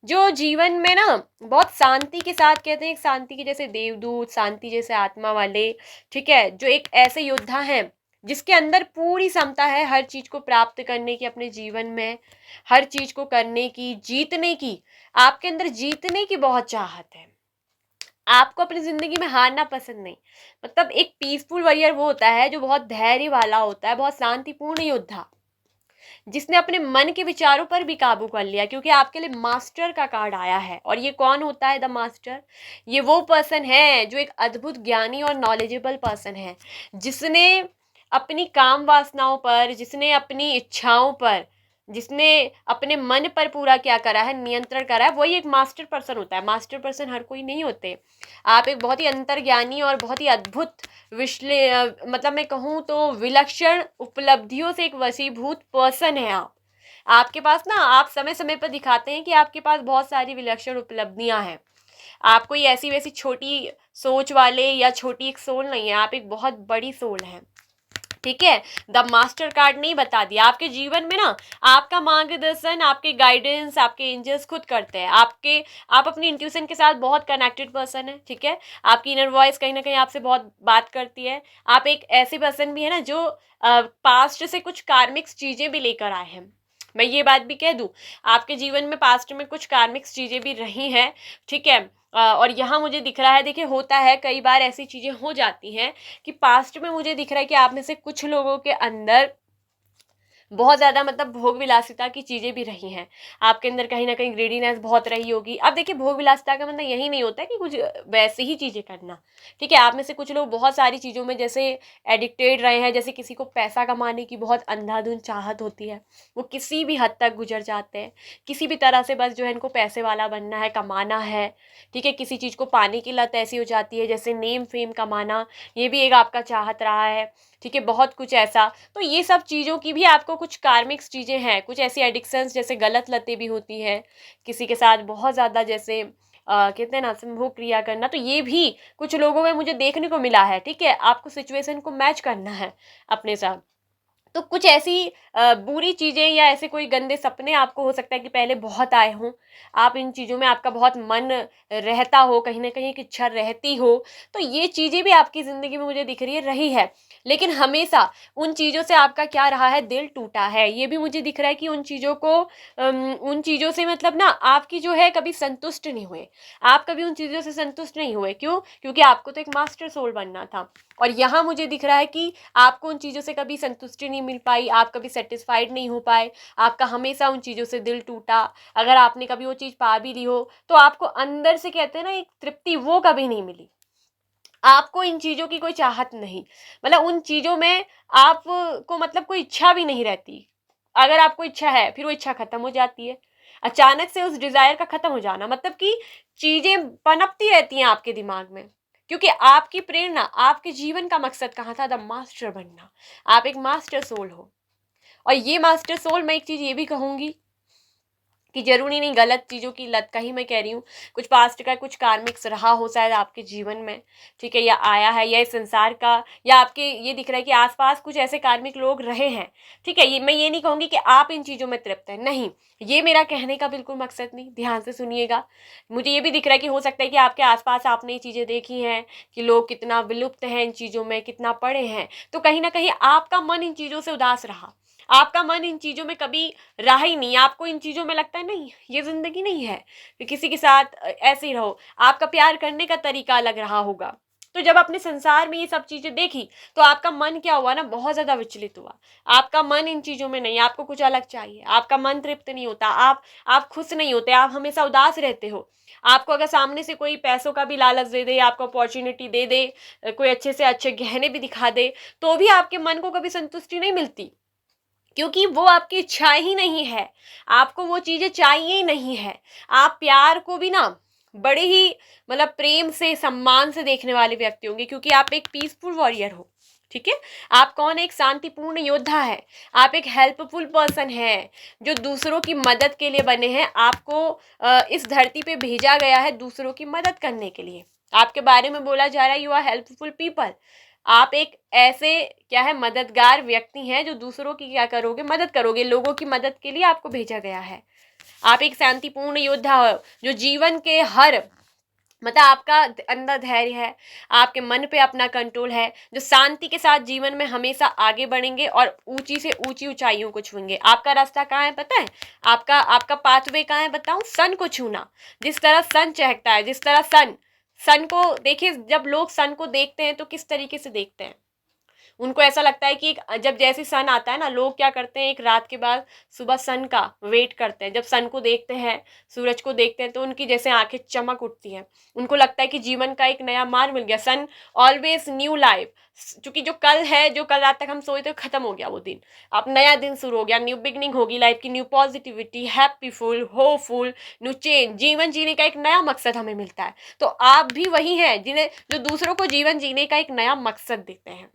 जो जीवन में ना बहुत शांति के साथ, कहते हैं एक शांति के जैसे देवदूत, शांति जैसे आत्मा वाले, ठीक है, जो एक ऐसे योद्धा हैं जिसके अंदर पूरी क्षमता है हर चीज को प्राप्त करने की, अपने जीवन में हर चीज को करने की, जीतने की, आपके अंदर जीतने की बहुत चाहत है। आपको अपनी जिंदगी में हारना पसंद नहीं। मतलब एक पीसफुल वॉरियर वो होता है जो बहुत धैर्य वाला होता है, बहुत शांतिपूर्ण योद्धा, जिसने अपने मन के विचारों पर भी काबू कर लिया, क्योंकि आपके लिए मास्टर का कार्ड आया है। और ये कौन होता है द मास्टर? ये वो पर्सन है जो एक अद्भुत ज्ञानी और नॉलेजेबल पर्सन है, जिसने अपनी काम वासनाओं पर, जिसने अपनी इच्छाओं पर, जिसने अपने मन पर पूरा क्या करा है, नियंत्रण करा है, वही एक मास्टर पर्सन होता है। मास्टर पर्सन हर कोई नहीं होते। आप एक बहुत ही अंतर्ज्ञानी और बहुत ही अद्भुत मतलब मैं कहूँ तो विलक्षण उपलब्धियों से एक वशीभूत पर्सन है आप। आपके पास ना, आप समय समय पर दिखाते हैं कि आपके पास बहुत सारी विलक्षण उपलब्धियां हैं। आप कोई ऐसी वैसी छोटी सोच वाले या छोटी एक सोल नहीं है, आप एक बहुत बड़ी सोल है। ठीक है, द मास्टर कार्ड नहीं बता दिया, आपके जीवन में ना आपका मार्गदर्शन, आपके गाइडेंस आपके एंजल्स खुद करते हैं। आप अपनी इंट्यूशन के साथ बहुत कनेक्टेड पर्सन है। ठीक है, आपकी इनर वॉइस कहीं ना कहीं आपसे बहुत बात करती है। आप एक ऐसे पर्सन भी है ना जो पास्ट से कुछ कार्मिक्स चीजें भी लेकर आए हैं। मैं ये बात भी कह दूं, आपके जीवन में पास्ट में कुछ कार्मिक्स चीजें भी रही हैं। ठीक है, और यहाँ मुझे दिख रहा है, देखिए होता है कई बार ऐसी चीजें हो जाती हैं कि पास्ट में मुझे दिख रहा है कि आप में से कुछ लोगों के अंदर बहुत ज़्यादा मतलब भोग विलासिता की चीज़ें भी रही हैं। आपके अंदर कहीं ना कहीं ग्रेडीनेस बहुत रही होगी। अब देखिए, भोग विलासिता का मतलब यही नहीं होता है कि कुछ वैसे ही चीज़ें करना। ठीक है, आप में से कुछ लोग बहुत सारी चीज़ों में जैसे एडिक्टेड रहे हैं, जैसे किसी को पैसा कमाने की बहुत अंधाधुंध चाहत होती है, वो किसी भी हद तक गुजर जाते हैं, किसी भी तरह से बस जो है इनको पैसे वाला बनना है, कमाना है। ठीक है, किसी चीज़ को पाने की लत ऐसी हो जाती है जैसे नेम फेम कमाना, ये भी एक आपका चाहत रहा है। ठीक है, बहुत कुछ ऐसा। तो ये सब चीज़ों की भी आपको कुछ कार्मिक्स चीज़ें हैं, कुछ ऐसी एडिक्शंस जैसे गलत लतें भी होती हैं, किसी के साथ बहुत ज़्यादा जैसे कहते हैं ना संभोग क्रिया करना, तो ये भी कुछ लोगों में मुझे देखने को मिला है। ठीक है, आपको सिचुएशन को मैच करना है अपने साथ। तो कुछ ऐसी बुरी चीज़ें या ऐसे कोई गंदे सपने आपको हो सकता है कि पहले बहुत आए हों, आप इन चीज़ों में आपका बहुत मन रहता हो, कहीं ना कहीं एक इच्छा रहती हो, तो ये चीज़ें भी आपकी ज़िंदगी में मुझे दिख रही है। लेकिन हमेशा उन चीज़ों से आपका क्या रहा है, दिल टूटा है। ये भी मुझे दिख रहा है कि उन चीज़ों को उन चीज़ों से मतलब ना आपकी जो है कभी संतुष्ट नहीं हुए, आप कभी उन चीज़ों से संतुष्ट नहीं हुए। क्यों? क्योंकि आपको तो एक मास्टर सोल बनना था। और यहाँ मुझे दिख रहा है कि आपको उन चीज़ों से कभी संतुष्टि नहीं मिल पाई, आप कभी सेटिस्फाइड नहीं हो पाए, आपका हमेशा उन चीज़ों से दिल टूटा। अगर आपने कभी वो चीज़ पा भी ली हो तो आपको अंदर से कहते हैं ना एक तृप्ति, वो कभी नहीं मिली। आपको इन चीज़ों की कोई चाहत नहीं, मतलब उन चीज़ों में आपको मतलब कोई इच्छा भी नहीं रहती। अगर आपको इच्छा है फिर वो इच्छा खत्म हो जाती है, अचानक से उस डिज़ायर का खत्म हो जाना, मतलब कि चीज़ें पनपती रहती हैं आपके दिमाग में। क्योंकि आपकी प्रेरणा, आपके जीवन का मकसद कहाँ था, द मास्टर बनना। आप एक मास्टर सोल हो। और ये मास्टर सोल, मैं एक चीज़ ये भी कहूँगी कि जरूरी नहीं गलत चीज़ों की लत का ही मैं कह रही हूँ, कुछ पास्ट का कुछ कार्मिक्स रहा हो शायद आपके जीवन में, ठीक है, या आया है, या इस संसार का, या आपके ये दिख रहा है कि आसपास कुछ ऐसे कार्मिक लोग रहे हैं, ठीक है। ये मैं ये नहीं कहूँगी कि आप इन चीज़ों में तृप्त हैं, नहीं, ये मेरा कहने का बिल्कुल मकसद नहीं, ध्यान से सुनिएगा। मुझे ये भी दिख रहा है कि हो सकता है कि आपके आसपास आपने ये चीज़ें देखी हैं कि लोग कितना विलुप्त हैं इन चीज़ों में, कितना पड़े हैं, तो कहीं ना कहीं आपका मन इन चीज़ों से उदास रहा, आपका मन इन चीज़ों में कभी रहा ही नहीं, आपको इन चीज़ों में लगता है नहीं ये ज़िंदगी नहीं है कि किसी के साथ ऐसे ही रहो, आपका प्यार करने का तरीका अलग रहा होगा। तो जब अपने संसार में ये सब चीज़ें देखी तो आपका मन क्या हुआ ना, बहुत ज़्यादा विचलित हुआ, आपका मन इन चीज़ों में नहीं, आपको कुछ अलग चाहिए, आपका मन तृप्त नहीं होता, आप खुश नहीं होते, आप हमेशा उदास रहते हो। आपको अगर सामने से कोई पैसों का भी लालच दे दे, आपको अपॉर्चुनिटी दे दे, कोई अच्छे से अच्छे गहने भी दिखा दे, तो भी आपके मन को कभी संतुष्टि नहीं मिलती, क्योंकि वो आपकी इच्छा ही नहीं है, आपको वो चीज़ें चाहिए ही नहीं है। आप प्यार को भी ना बड़े ही मतलब प्रेम से सम्मान से देखने वाले व्यक्ति होंगे, क्योंकि आप एक पीसफुल वॉरियर हो, ठीक है। आप कौन, एक शांतिपूर्ण योद्धा है, आप एक हेल्पफुल पर्सन है जो दूसरों की मदद के लिए बने हैं। आपको इस धरती पे भेजा गया है दूसरों की मदद करने के लिए। आपके बारे में बोला जा रहा है यू आर हेल्पफुल पीपल, आप एक ऐसे क्या है मददगार व्यक्ति हैं जो दूसरों की क्या करोगे, मदद करोगे, लोगों की मदद के लिए आपको भेजा गया है। आप एक शांतिपूर्ण योद्धा हो जो जीवन के हर मतलब आपका अंदर धैर्य है, आपके मन पे अपना कंट्रोल है, जो शांति के साथ जीवन में हमेशा आगे बढ़ेंगे और ऊंची से ऊंची ऊंचाइयों को छूएंगे। आपका रास्ता कहाँ है पता है, आपका आपका पाथवे कहाँ है बताऊं, सन को छूना। जिस तरह सन चहकता है, जिस तरह सन सन को देखिए, जब लोग सन को देखते हैं तो किस तरीके से देखते हैं, उनको ऐसा लगता है कि जब जैसे सन आता है ना, लोग क्या करते हैं एक रात के बाद सुबह सन का वेट करते हैं, जब सन को देखते हैं, सूरज को देखते हैं, तो उनकी जैसे आंखें चमक उठती हैं, उनको लगता है कि जीवन का एक नया मार्ग मिल गया। सन ऑलवेज न्यू लाइफ, क्योंकि जो कल है, जो कल रात तक हम सोए थे खत्म हो गया वो दिन, अब नया दिन शुरू हो गया, न्यू बिगनिंग होगी लाइफ की, new positivity, happyful, hopeful, new change, जीवन जीने का एक नया मकसद हमें मिलता है। तो आप भी वही हैं जिन्हें जो दूसरों को जीवन जीने का एक नया मकसद देते हैं,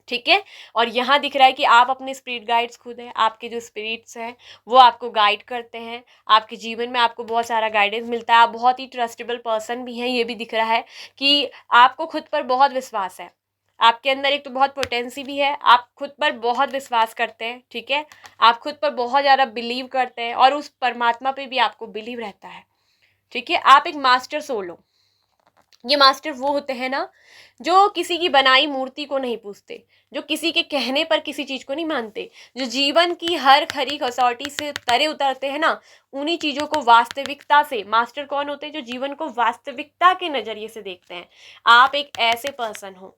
ठीक है। और यहाँ दिख रहा है कि आप अपने स्पिरिट गाइड्स खुद हैं, आपके जो स्पिरिट्स हैं वो आपको गाइड करते हैं, आपके जीवन में आपको बहुत सारा गाइडेंस मिलता है, आप बहुत ही ट्रस्टेबल पर्सन भी हैं। ये भी दिख रहा है कि आपको खुद पर बहुत विश्वास है, आपके अंदर एक तो बहुत पोटेंसी भी है, आप खुद पर बहुत विश्वास करते हैं, ठीक है, आप खुद पर बहुत ज़्यादा बिलीव करते हैं और उस परमात्मा पे भी आपको बिलीव रहता है, ठीक है। आप एक मास्टर सोल हो। ये मास्टर वो होते हैं ना जो किसी की बनाई मूर्ति को नहीं पूछते, जो किसी के कहने पर किसी चीज को नहीं मानते, जो जीवन की हर खरी कसौटी से तरे उतरते हैं ना, उन्हीं चीजों को वास्तविकता से, मास्टर कौन होते हैं जो जीवन को वास्तविकता के नजरिए से देखते हैं। आप एक ऐसे पर्सन हो,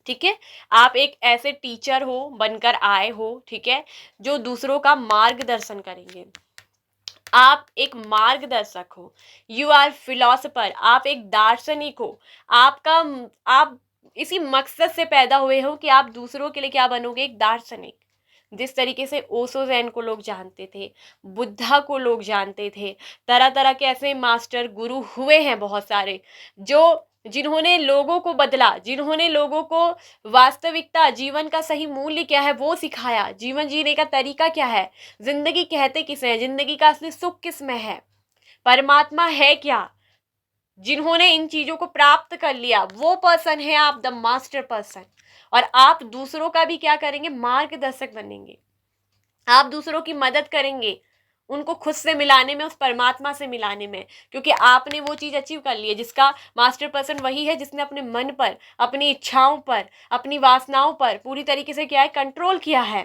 ठीक है, आप एक ऐसे टीचर हो बनकर आए हो, ठीक है, जो दूसरों का मार्गदर्शन करेंगे। आप एक मार्गदर्शक हो, यू आर फिलोसफर, आप एक दार्शनिक हो। आपका आप इसी मकसद से पैदा हुए हो कि आप दूसरों के लिए क्या बनोगे, एक दार्शनिक। जिस तरीके से ओशो जैन को लोग जानते थे, बुद्धा को लोग जानते थे, तरह तरह के ऐसे मास्टर गुरु हुए हैं बहुत सारे, जो जिन्होंने लोगों को बदला, जिन्होंने लोगों को वास्तविकता, जीवन का सही मूल्य क्या है वो सिखाया, जीवन जीने का तरीका क्या है, जिंदगी कहते किसे है, जिंदगी का असली सुख किस में है, परमात्मा है क्या, जिन्होंने इन चीजों को प्राप्त कर लिया, वो पर्सन है आप, द मास्टर पर्सन। और आप दूसरों का भी क्या करेंगे, मार्गदर्शक बनेंगे, आप दूसरों की मदद करेंगे उनको खुद से मिलाने में, उस परमात्मा से मिलाने में, क्योंकि आपने वो चीज अचीव कर ली है। जिसका मास्टर पर्सन वही है जिसने अपने मन पर, अपनी इच्छाओं पर, अपनी वासनाओं पर पूरी तरीके से क्या है, कंट्रोल किया है।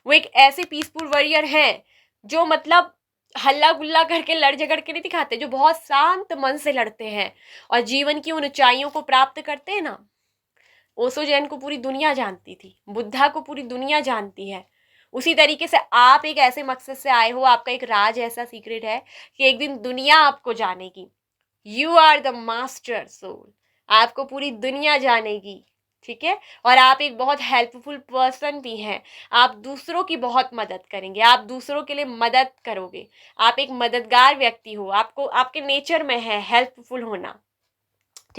वो एक ऐसे पीसफुल वॉरियर है जो मतलब हल्ला गुल्ला करके लड़ झगड़ के नहीं दिखाते, जो बहुत शांत मन से लड़ते हैं और जीवन की उन ऊंचाइयों को प्राप्त करते हैं ना। ओशो जैन को पूरी दुनिया जानती थी, बुद्धा को पूरी दुनिया जानती है। उसी तरीके से आप एक ऐसे मकसद से आए हो, आपका एक राज ऐसा सीक्रेट है कि एक दिन दुनिया आपको जानेगी। You are the master soul, आपको पूरी दुनिया जानेगी, ठीक है। और आप एक बहुत हेल्पफुल पर्सन भी हैं, आप दूसरों की बहुत मदद करेंगे, आप दूसरों के लिए मदद करोगे, आप एक मददगार व्यक्ति हो, आपको आपके नेचर में है हेल्पफुल होना,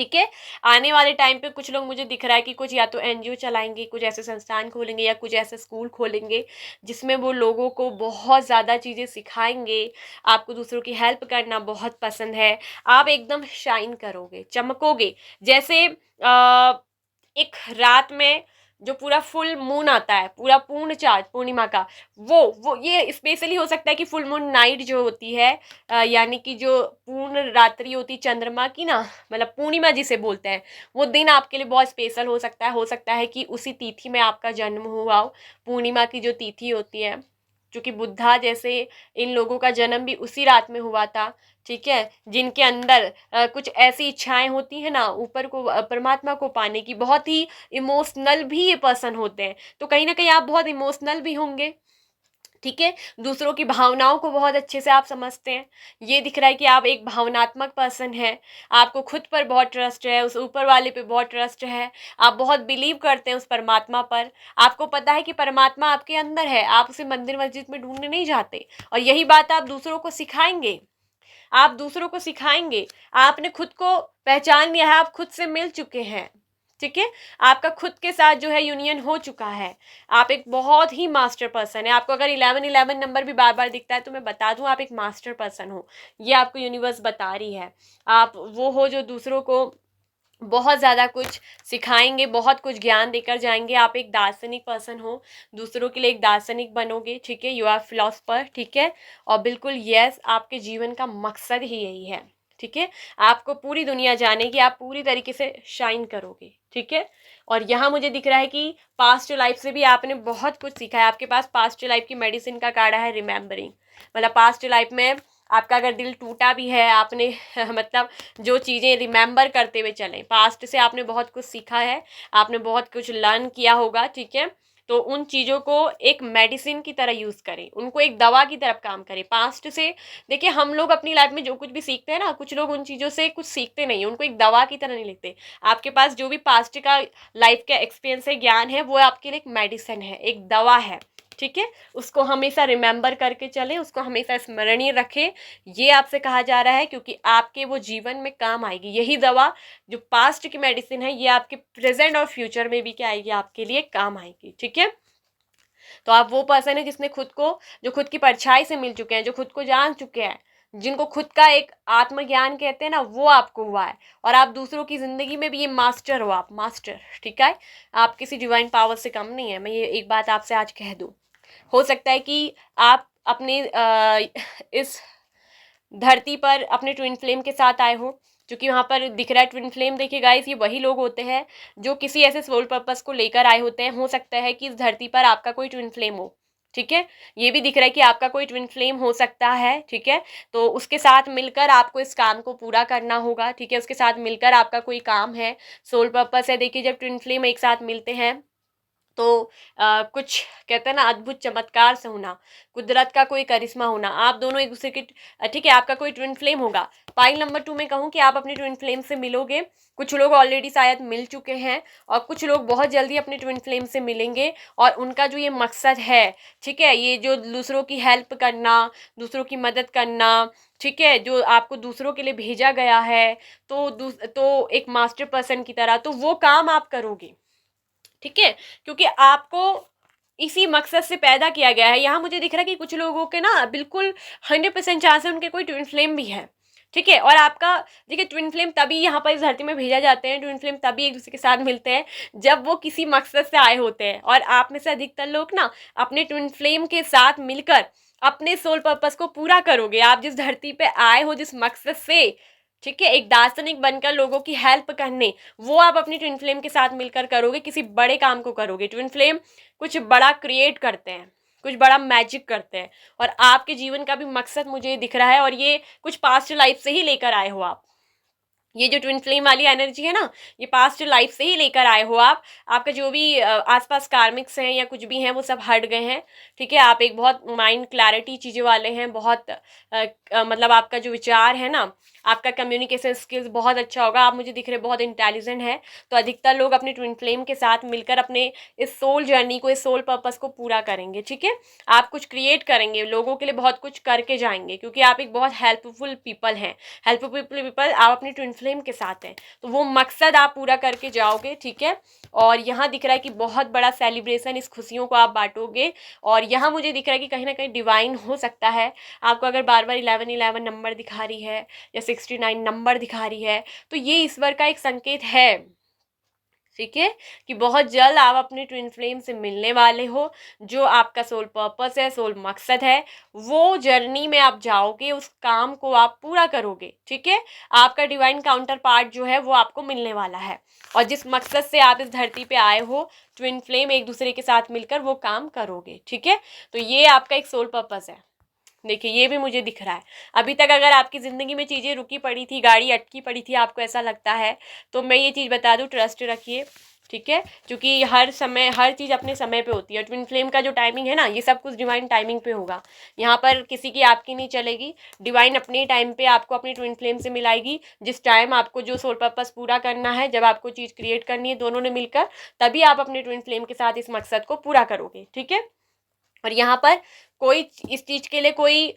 ठीक है। आने वाले टाइम पे कुछ लोग, मुझे दिख रहा है कि कुछ या तो एनजीओ चलाएंगे, कुछ ऐसे संस्थान खोलेंगे या कुछ ऐसे स्कूल खोलेंगे जिसमें वो लोगों को बहुत ज़्यादा चीज़ें सिखाएंगे। आपको दूसरों की हेल्प करना बहुत पसंद है, आप एकदम शाइन करोगे, चमकोगे। जैसे एक रात में जो पूरा फुल मून आता है, पूरा पूर्ण चाँद पूर्णिमा का, वो ये स्पेशली हो सकता है कि फुल मून नाइट जो होती है, यानी कि जो पूर्ण रात्रि होती है चंद्रमा की ना, मतलब पूर्णिमा जिसे बोलते हैं, वो दिन आपके लिए बहुत स्पेशल हो सकता है कि उसी तिथि में आपका जन्म हुआ हो। पूर्णिमा की जो तिथि होती है, क्योंकि बुद्धा जैसे इन लोगों का जन्म भी उसी रात में हुआ था, ठीक है, जिनके अंदर कुछ ऐसी इच्छाएं होती है ना ऊपर को, परमात्मा को पाने की, बहुत ही इमोशनल भी ये पर्सन होते हैं। तो कहीं ना कहीं आप बहुत इमोशनल भी होंगे, ठीक है, दूसरों की भावनाओं को बहुत अच्छे से आप समझते हैं। ये दिख रहा है कि आप एक भावनात्मक पर्सन है, आपको खुद पर बहुत ट्रस्ट है, उस ऊपर वाले पे बहुत ट्रस्ट है, आप बहुत बिलीव करते हैं उस परमात्मा पर। आपको पता है कि परमात्मा आपके अंदर है, आप उसे मंदिर मस्जिद में ढूंढने नहीं जाते, और यही बात आप दूसरों को सिखाएंगे। आप दूसरों को सिखाएंगे, आपने खुद को पहचान लिया है, आप खुद से मिल चुके हैं, ठीक है, आपका खुद के साथ जो है यूनियन हो चुका है। आप एक बहुत ही मास्टर पर्सन है। आपको अगर 1111 नंबर भी बार बार दिखता है तो मैं बता दूं, आप एक मास्टर पर्सन हो, ये आपको यूनिवर्स बता रही है। आप वो हो जो दूसरों को बहुत ज़्यादा कुछ सिखाएंगे, बहुत कुछ ज्ञान देकर जाएंगे। आप एक दार्शनिक पर्सन हो, दूसरों के लिए एक दार्शनिक बनोगे, ठीक है, यू आर फिलोसफर, ठीक है। और बिल्कुल यस, आपके जीवन का मकसद ही यही है, ठीक है, आपको पूरी दुनिया जानेगी, आप पूरी तरीके से शाइन करोगे, ठीक है। और यहाँ मुझे दिख रहा है कि पास्ट लाइफ से भी आपने बहुत कुछ सीखा है। आपके पास पास्ट लाइफ की मेडिसिन का कार्ड है, रिमेम्बरिंग, मतलब पास्ट लाइफ में आपका अगर दिल टूटा भी है, आपने मतलब जो चीज़ें रिमेंबर करते हुए चलें, पास्ट से आपने बहुत कुछ सीखा है, आपने बहुत कुछ लर्न किया होगा, ठीक है। तो उन चीज़ों को एक मेडिसिन की तरह यूज़ करें, उनको एक दवा की तरफ काम करें। पास्ट से देखिए, हम लोग अपनी लाइफ में जो कुछ भी सीखते हैं ना, कुछ लोग उन चीज़ों से कुछ सीखते नहीं, उनको एक दवा की तरह नहीं लेते। आपके पास जो भी पास्ट का लाइफ का एक्सपीरियंस है, ज्ञान है, वो आपके लिए एक मेडिसिन है, एक दवा है, ठीक है। उसको हमेशा रिमेंबर करके चलें, उसको हमेशा स्मरणीय रखें, ये आपसे कहा जा रहा है, क्योंकि आपके वो जीवन में काम आएगी। यही दवा जो पास्ट की मेडिसिन है, ये आपके प्रेजेंट और फ्यूचर में भी क्या आएगी, आपके लिए काम आएगी, ठीक है। तो आप वो पर्सन है जिसने खुद को, जो खुद की परछाई से मिल चुके हैं, जो खुद को जान चुके हैं, जिनको खुद का एक आत्मज्ञान कहते हैं ना, वो आपको हुआ है। और आप दूसरों की जिंदगी में भी ये मास्टर हो, आप मास्टर, ठीक है। आप किसी डिवाइन पावर से कम नहीं है, मैं ये एक बात आपसे आज कह दूं। हो सकता है कि आप अपने इस धरती पर अपने ट्विन फ्लेम के साथ आए हो, क्योंकि वहाँ पर दिख रहा है ट्विन फ्लेम। देखिए गाइस, ये वही लोग होते हैं जो किसी ऐसे सोल पर्पस को लेकर आए होते हैं। हो सकता है कि इस धरती पर आपका कोई ट्विन फ्लेम हो, ठीक है, ये भी दिख रहा है कि आपका कोई ट्विन फ्लेम हो सकता है, ठीक है। तो उसके साथ मिलकर आपको इस काम को पूरा करना होगा, ठीक है, उसके साथ मिलकर आपका कोई काम है, सोल पर्पस है। देखिए, जब ट्विन फ्लेम एक साथ मिलते हैं तो कुछ कहते हैं ना, अद्भुत चमत्कार से होना, कुदरत का कोई करिश्मा होना। आप दोनों एक दूसरे के, ठीक है, आपका कोई ट्विन फ्लेम होगा। पाइल नंबर 2 में कहूँ कि आप अपने ट्विन फ्लेम से मिलोगे। कुछ लोग ऑलरेडी शायद मिल चुके हैं, और कुछ लोग बहुत जल्दी अपने ट्विन फ्लेम से मिलेंगे। और उनका जो ये मकसद है, ठीक है, ये जो दूसरों की हेल्प करना, दूसरों की मदद करना, ठीक है, जो आपको दूसरों के लिए भेजा गया है, तो एक मास्टर पर्सन की तरह तो वो काम आप करोगे, ठीक है, क्योंकि आपको इसी मकसद से पैदा किया गया है। यहाँ मुझे दिख रहा है कि कुछ लोगों के ना बिल्कुल 100% चांस है उनके कोई ट्विन फ्लेम भी है, ठीक है। और आपका देखिए, ट्विन फ्लेम तभी यहाँ पर इस धरती में भेजा जाते हैं, ट्विन फ्लेम तभी एक दूसरे के साथ मिलते हैं जब वो किसी मकसद से आए होते हैं। और आप में से अधिकतर लोग ना अपने ट्विन फ्लेम के साथ मिलकर अपने सोल पर्पस को पूरा करोगे। आप जिस धरती पे आए हो, जिस मकसद से, ठीक है, एक दार्शनिक बनकर लोगों की हेल्प करने, वो आप अपनी ट्विन फ्लेम के साथ मिलकर करोगे, किसी बड़े काम को करोगे। ट्विन फ्लेम कुछ बड़ा क्रिएट करते हैं, कुछ बड़ा मैजिक करते हैं, और आपके जीवन का भी मकसद मुझे दिख रहा है, और ये कुछ पास्ट लाइफ से ही लेकर आए हो आप। ये जो ट्विन फ्लेम वाली एनर्जी है ना, ये पास्ट लाइफ से ही लेकर आए हो आप। आपका जो भी आसपास कार्मिक्स हैं या कुछ भी हैं, वो सब हट गए हैं, ठीक है। आप एक बहुत माइंड क्लैरिटी चीज़ें वाले हैं, बहुत मतलब आपका जो विचार है ना, आपका कम्युनिकेशन स्किल्स बहुत अच्छा होगा। आप मुझे दिख रहे बहुत इंटेलिजेंट है। तो अधिकतर लोग अपने ट्विन फ्लेम के साथ मिलकर अपने इस सोल जर्नी को, इस सोल पर्पस को पूरा करेंगे, ठीक है। आप कुछ क्रिएट करेंगे, लोगों के लिए बहुत कुछ करके जाएंगे, क्योंकि आप एक बहुत हेल्पफुल पीपल हैं। हेल्पफुल पीपल आप अपनी ट्विन फ्लेम के साथ हैं, तो वो मकसद आप पूरा करके जाओगे, ठीक है। और यहाँ दिख रहा है कि बहुत बड़ा सेलिब्रेशन, इस खुशियों को आप बांटोगे। और यहाँ मुझे दिख रहा है कि कहीं ना कहीं डिवाइन हो सकता है आपको, अगर बार बार 11 नंबर दिखा रही है या 69 नंबर दिखा रही है, तो ये ईश्वर का एक संकेत है, ठीक है, कि बहुत जल्द आप अपने ट्विन फ्लेम से मिलने वाले हो। जो आपका सोल पर्पस है, सोल मकसद है, वो जर्नी में आप जाओगे, उस काम को आप पूरा करोगे, ठीक है। आपका डिवाइन काउंटर पार्ट जो है वो आपको मिलने वाला है, और जिस मकसद से आप इस धरती पे आए हो, ट्विन फ्लेम एक दूसरे के साथ मिलकर वो काम करोगे, ठीक है। तो ये आपका एक सोल पर्पस है। देखिए ये भी मुझे दिख रहा है। अभी तक अगर आपकी ज़िंदगी में चीज़ें रुकी पड़ी थी, गाड़ी अटकी पड़ी थी, आपको ऐसा लगता है, तो मैं ये चीज़ बता दूं, ट्रस्ट रखिए, ठीक है। क्योंकि हर समय हर चीज़ अपने समय पे होती है। ट्विन फ्लेम का जो टाइमिंग है ना, ये सब कुछ डिवाइन टाइमिंग पे होगा। यहाँ पर किसी की आपकी नहीं चलेगी, डिवाइन अपने टाइम पे आपको अपनी ट्विन फ्लेम से मिलाएगी। जिस टाइम आपको जो सोल पर्पस पूरा करना है, जब आपको चीज़ क्रिएट करनी है दोनों ने मिलकर, तभी आप अपने ट्विन फ्लेम के साथ इस मकसद को पूरा करोगे, ठीक है। और यहाँ पर कोई इस चीज़ के लिए कोई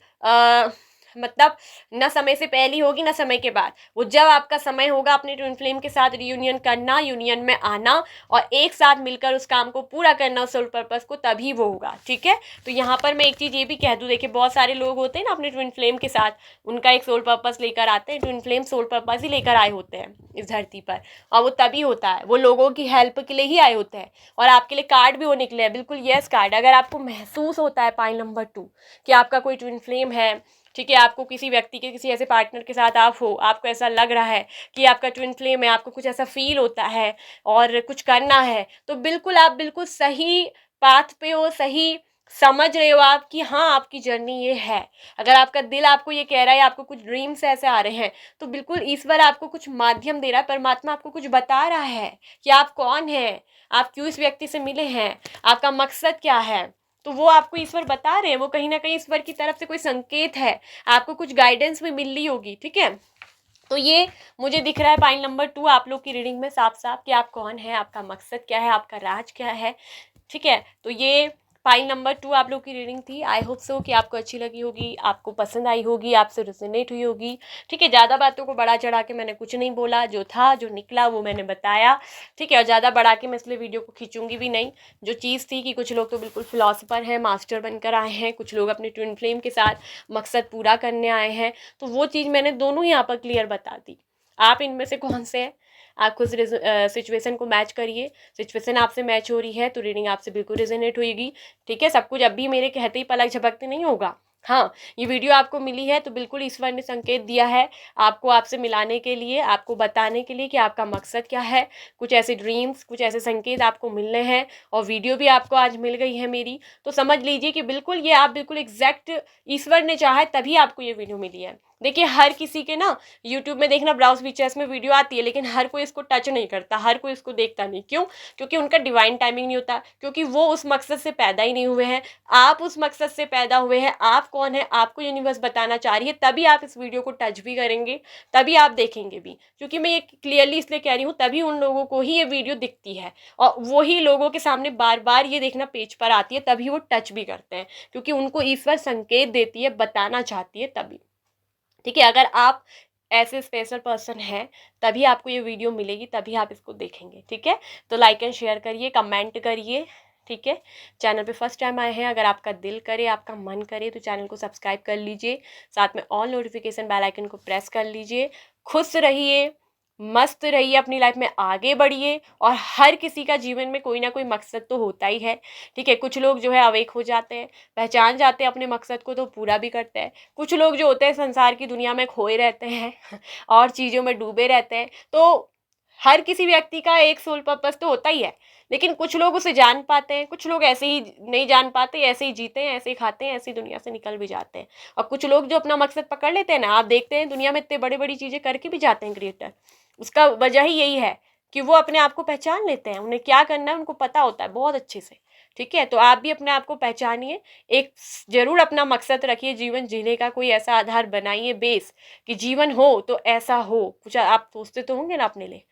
मतलब न समय से पहले होगी न समय के बाद, वो जब आपका समय होगा अपने ट्विन फ्लेम के साथ रियूनियन करना, यूनियन में आना और एक साथ मिलकर उस काम को पूरा करना, उस सोल पर्पस को, तभी वो होगा, ठीक है। तो यहाँ पर मैं एक चीज़ ये भी कह दूँ, देखिए बहुत सारे लोग होते हैं ना अपने ट्विन फ्लेम के साथ, उनका एक सोल पर्पस लेकर आते हैं, ट्विन फ्लेम सोल पर्पस ही लेकर आए होते हैं इस धरती पर, और वो तभी होता है, वो लोगों की हेल्प के लिए ही आए होते हैं। और आपके लिए कार्ड भी वो निकले हैं, बिल्कुल यस कार्ड। अगर आपको महसूस होता है पाइल नंबर 2 कि आपका कोई ट्विन फ्लेम है, ठीक है, आपको किसी व्यक्ति के, किसी ऐसे पार्टनर के साथ आप हो, आपको ऐसा लग रहा है कि आपका ट्विन फ्लेम है, आपको कुछ ऐसा फील होता है और कुछ करना है, तो बिल्कुल आप बिल्कुल सही पाथ पे हो, सही समझ रहे हो आप कि हाँ आपकी जर्नी ये है। अगर आपका दिल आपको ये कह रहा है, आपको कुछ ड्रीम्स ऐसे आ रहे हैं, तो बिल्कुल ईश्वर आपको कुछ माध्यम दे रहा है, परमात्मा आपको कुछ बता रहा है कि आप कौन हैं, आप क्यों इस व्यक्ति से मिले हैं, आपका मकसद क्या है। तो वो आपको ईश्वर बता रहे हैं, वो कहीं ना कहीं ईश्वर की तरफ से कोई संकेत है, आपको कुछ गाइडेंस भी मिल रही होगी, ठीक है। तो ये मुझे दिख रहा है पाइल नंबर 2 आप लोग की रीडिंग में साफ साफ कि आप कौन है, आपका मकसद क्या है, आपका राज क्या है, ठीक है। तो ये फाइल नंबर 2 आप लोग की रीडिंग थी। आई होप सो कि आपको अच्छी लगी होगी, आपको पसंद आई होगी, आपसे रिजोनेट हुई होगी, ठीक है। ज़्यादा बातों को बढ़ा चढ़ा के मैंने कुछ नहीं बोला, जो था जो निकला वो मैंने बताया, ठीक है। और ज़्यादा बढ़ा के मैं इसलिए वीडियो को खींचूंगी भी नहीं। जो चीज़ थी कि कुछ लोग तो बिल्कुल फिलोसफर हैं, मास्टर बनकर आए हैं, कुछ लोग अपने ट्विन फ्लेम के साथ मकसद पूरा करने आए हैं, तो वो चीज़ मैंने दोनों यहाँ पर क्लियर बता दी। आप इनमें से कौन से हैं, आप खुद सिचुएशन को मैच करिए। सिचुएशन आपसे मैच हो रही है तो रीडिंग आपसे बिल्कुल रेजोनेट होगी, ठीक है। सब कुछ अभी मेरे कहते ही पलक झपकते नहीं होगा। हाँ, ये वीडियो आपको मिली है तो बिल्कुल ईश्वर ने संकेत दिया है आपको, आपसे मिलाने के लिए, आपको बताने के लिए कि आपका मकसद क्या है। कुछ ऐसे ड्रीम्स, कुछ ऐसे संकेत आपको मिलने हैं, और वीडियो भी आपको आज मिल गई है मेरी, तो समझ लीजिए कि बिल्कुल ये आप बिल्कुल एग्जैक्ट ईश्वर ने चाहा तभी आपको ये वीडियो मिली है। देखिए हर किसी के ना यूट्यूब में देखना, ब्राउज फीचर्स में वीडियो आती है, लेकिन हर कोई इसको टच नहीं करता, हर कोई इसको देखता नहीं। क्यों? क्योंकि उनका डिवाइन टाइमिंग नहीं होता, क्योंकि वो उस मकसद से पैदा ही नहीं हुए हैं। आप उस मकसद से पैदा हुए हैं, आप कौन है आपको यूनिवर्स बताना चाह रही है, तभी आप इस वीडियो को टच भी करेंगे, तभी आप देखेंगे भी। क्योंकि मैं ये क्लियरली इसलिए कह रही हूँ, तभी उन लोगों को ही ये वीडियो दिखती है, और वही लोगों के सामने बार बार ये देखना पेज पर आती है, तभी वो टच भी करते हैं, क्योंकि उनको ईश्वर संकेत देती है, बताना चाहती है तभी, ठीक है। अगर आप ऐसे स्पेशल पर्सन हैं तभी आपको ये वीडियो मिलेगी, तभी आप इसको देखेंगे, ठीक है। तो लाइक एंड शेयर करिए, कमेंट करिए, ठीक है। चैनल पे फर्स्ट टाइम आए हैं, अगर आपका दिल करे, आपका मन करे तो चैनल को सब्सक्राइब कर लीजिए, साथ में ऑल नोटिफिकेशन बेल आइकन को प्रेस कर लीजिए। खुश रहिए, मस्त रहिए, अपनी लाइफ में आगे बढ़िए, और हर किसी का जीवन में कोई ना कोई मकसद तो होता ही है, ठीक है। कुछ लोग जो है अवेक हो जाते हैं, पहचान जाते हैं अपने मकसद को, तो पूरा भी करते हैं। कुछ लोग जो होते हैं संसार की दुनिया में खोए रहते हैं और चीज़ों में डूबे रहते हैं। तो हर किसी व्यक्ति का एक सोल पर्पस तो होता ही है, लेकिन कुछ लोग उसे जान पाते हैं, कुछ लोग ऐसे ही नहीं जान पाते, ऐसे ही जीते हैं, ऐसे ही खाते हैं, ऐसे ही दुनिया से निकल भी जाते हैं। और कुछ लोग जो अपना मकसद पकड़ लेते हैं ना, आप देखते हैं दुनिया में इतने बड़ी बड़ी चीज़ें करके भी जाते हैं क्रिएटर। उसका वजह ही यही है कि वो अपने आप को पहचान लेते हैं, उन्हें क्या करना है उनको पता होता है बहुत अच्छे से, ठीक है। तो आप भी अपने आप को पहचानिए, एक जरूर अपना मकसद रखिए, जीवन जीने का कोई ऐसा आधार बनाइए, बेस, कि जीवन हो तो ऐसा हो। कुछ आप सोचते तो होंगे ना अपने लिए,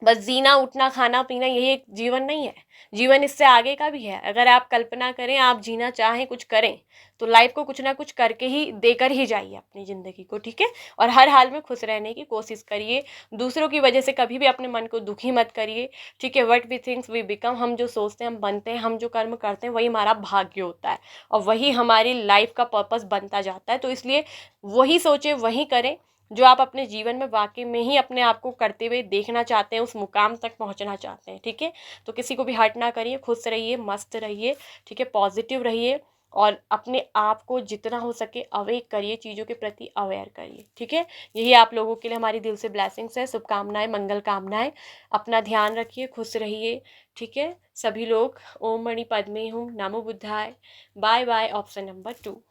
बस जीना उठना खाना पीना यही एक जीवन नहीं है। जीवन इससे आगे का भी है। अगर आप कल्पना करें, आप जीना चाहें, कुछ करें, तो लाइफ को कुछ ना कुछ करके ही देकर ही जाइए अपनी ज़िंदगी को, ठीक है। और हर हाल में खुश रहने की कोशिश करिए। दूसरों की वजह से कभी भी अपने मन को दुखी मत करिए, ठीक है। What we thinks we become, हम जो सोचते हैं हम बनते हैं, हम जो कर्म करते हैं वही हमारा भाग्य होता है और वही हमारी लाइफ का पर्पस बनता जाता है। तो इसलिए वही सोचें, वही करें जो आप अपने जीवन में वाकई में ही अपने आप को करते हुए देखना चाहते हैं, उस मुकाम तक पहुंचना चाहते हैं, ठीक है। तो किसी को भी हर्ट ना करिए, खुश रहिए, मस्त रहिए, ठीक है, पॉजिटिव रहिए और अपने आप को जितना हो सके अवेक करिए, चीज़ों के प्रति अवेयर करिए, ठीक है। यही आप लोगों के लिए हमारी दिल से ब्लेसिंग्स है, शुभकामनाएं, मंगल कामनाएं। अपना ध्यान रखिए, खुश रहिए, ठीक है। सभी लोग ओम मणि पद्मे हूँ, नमो बुद्धाय। Bye bye. Option number 2।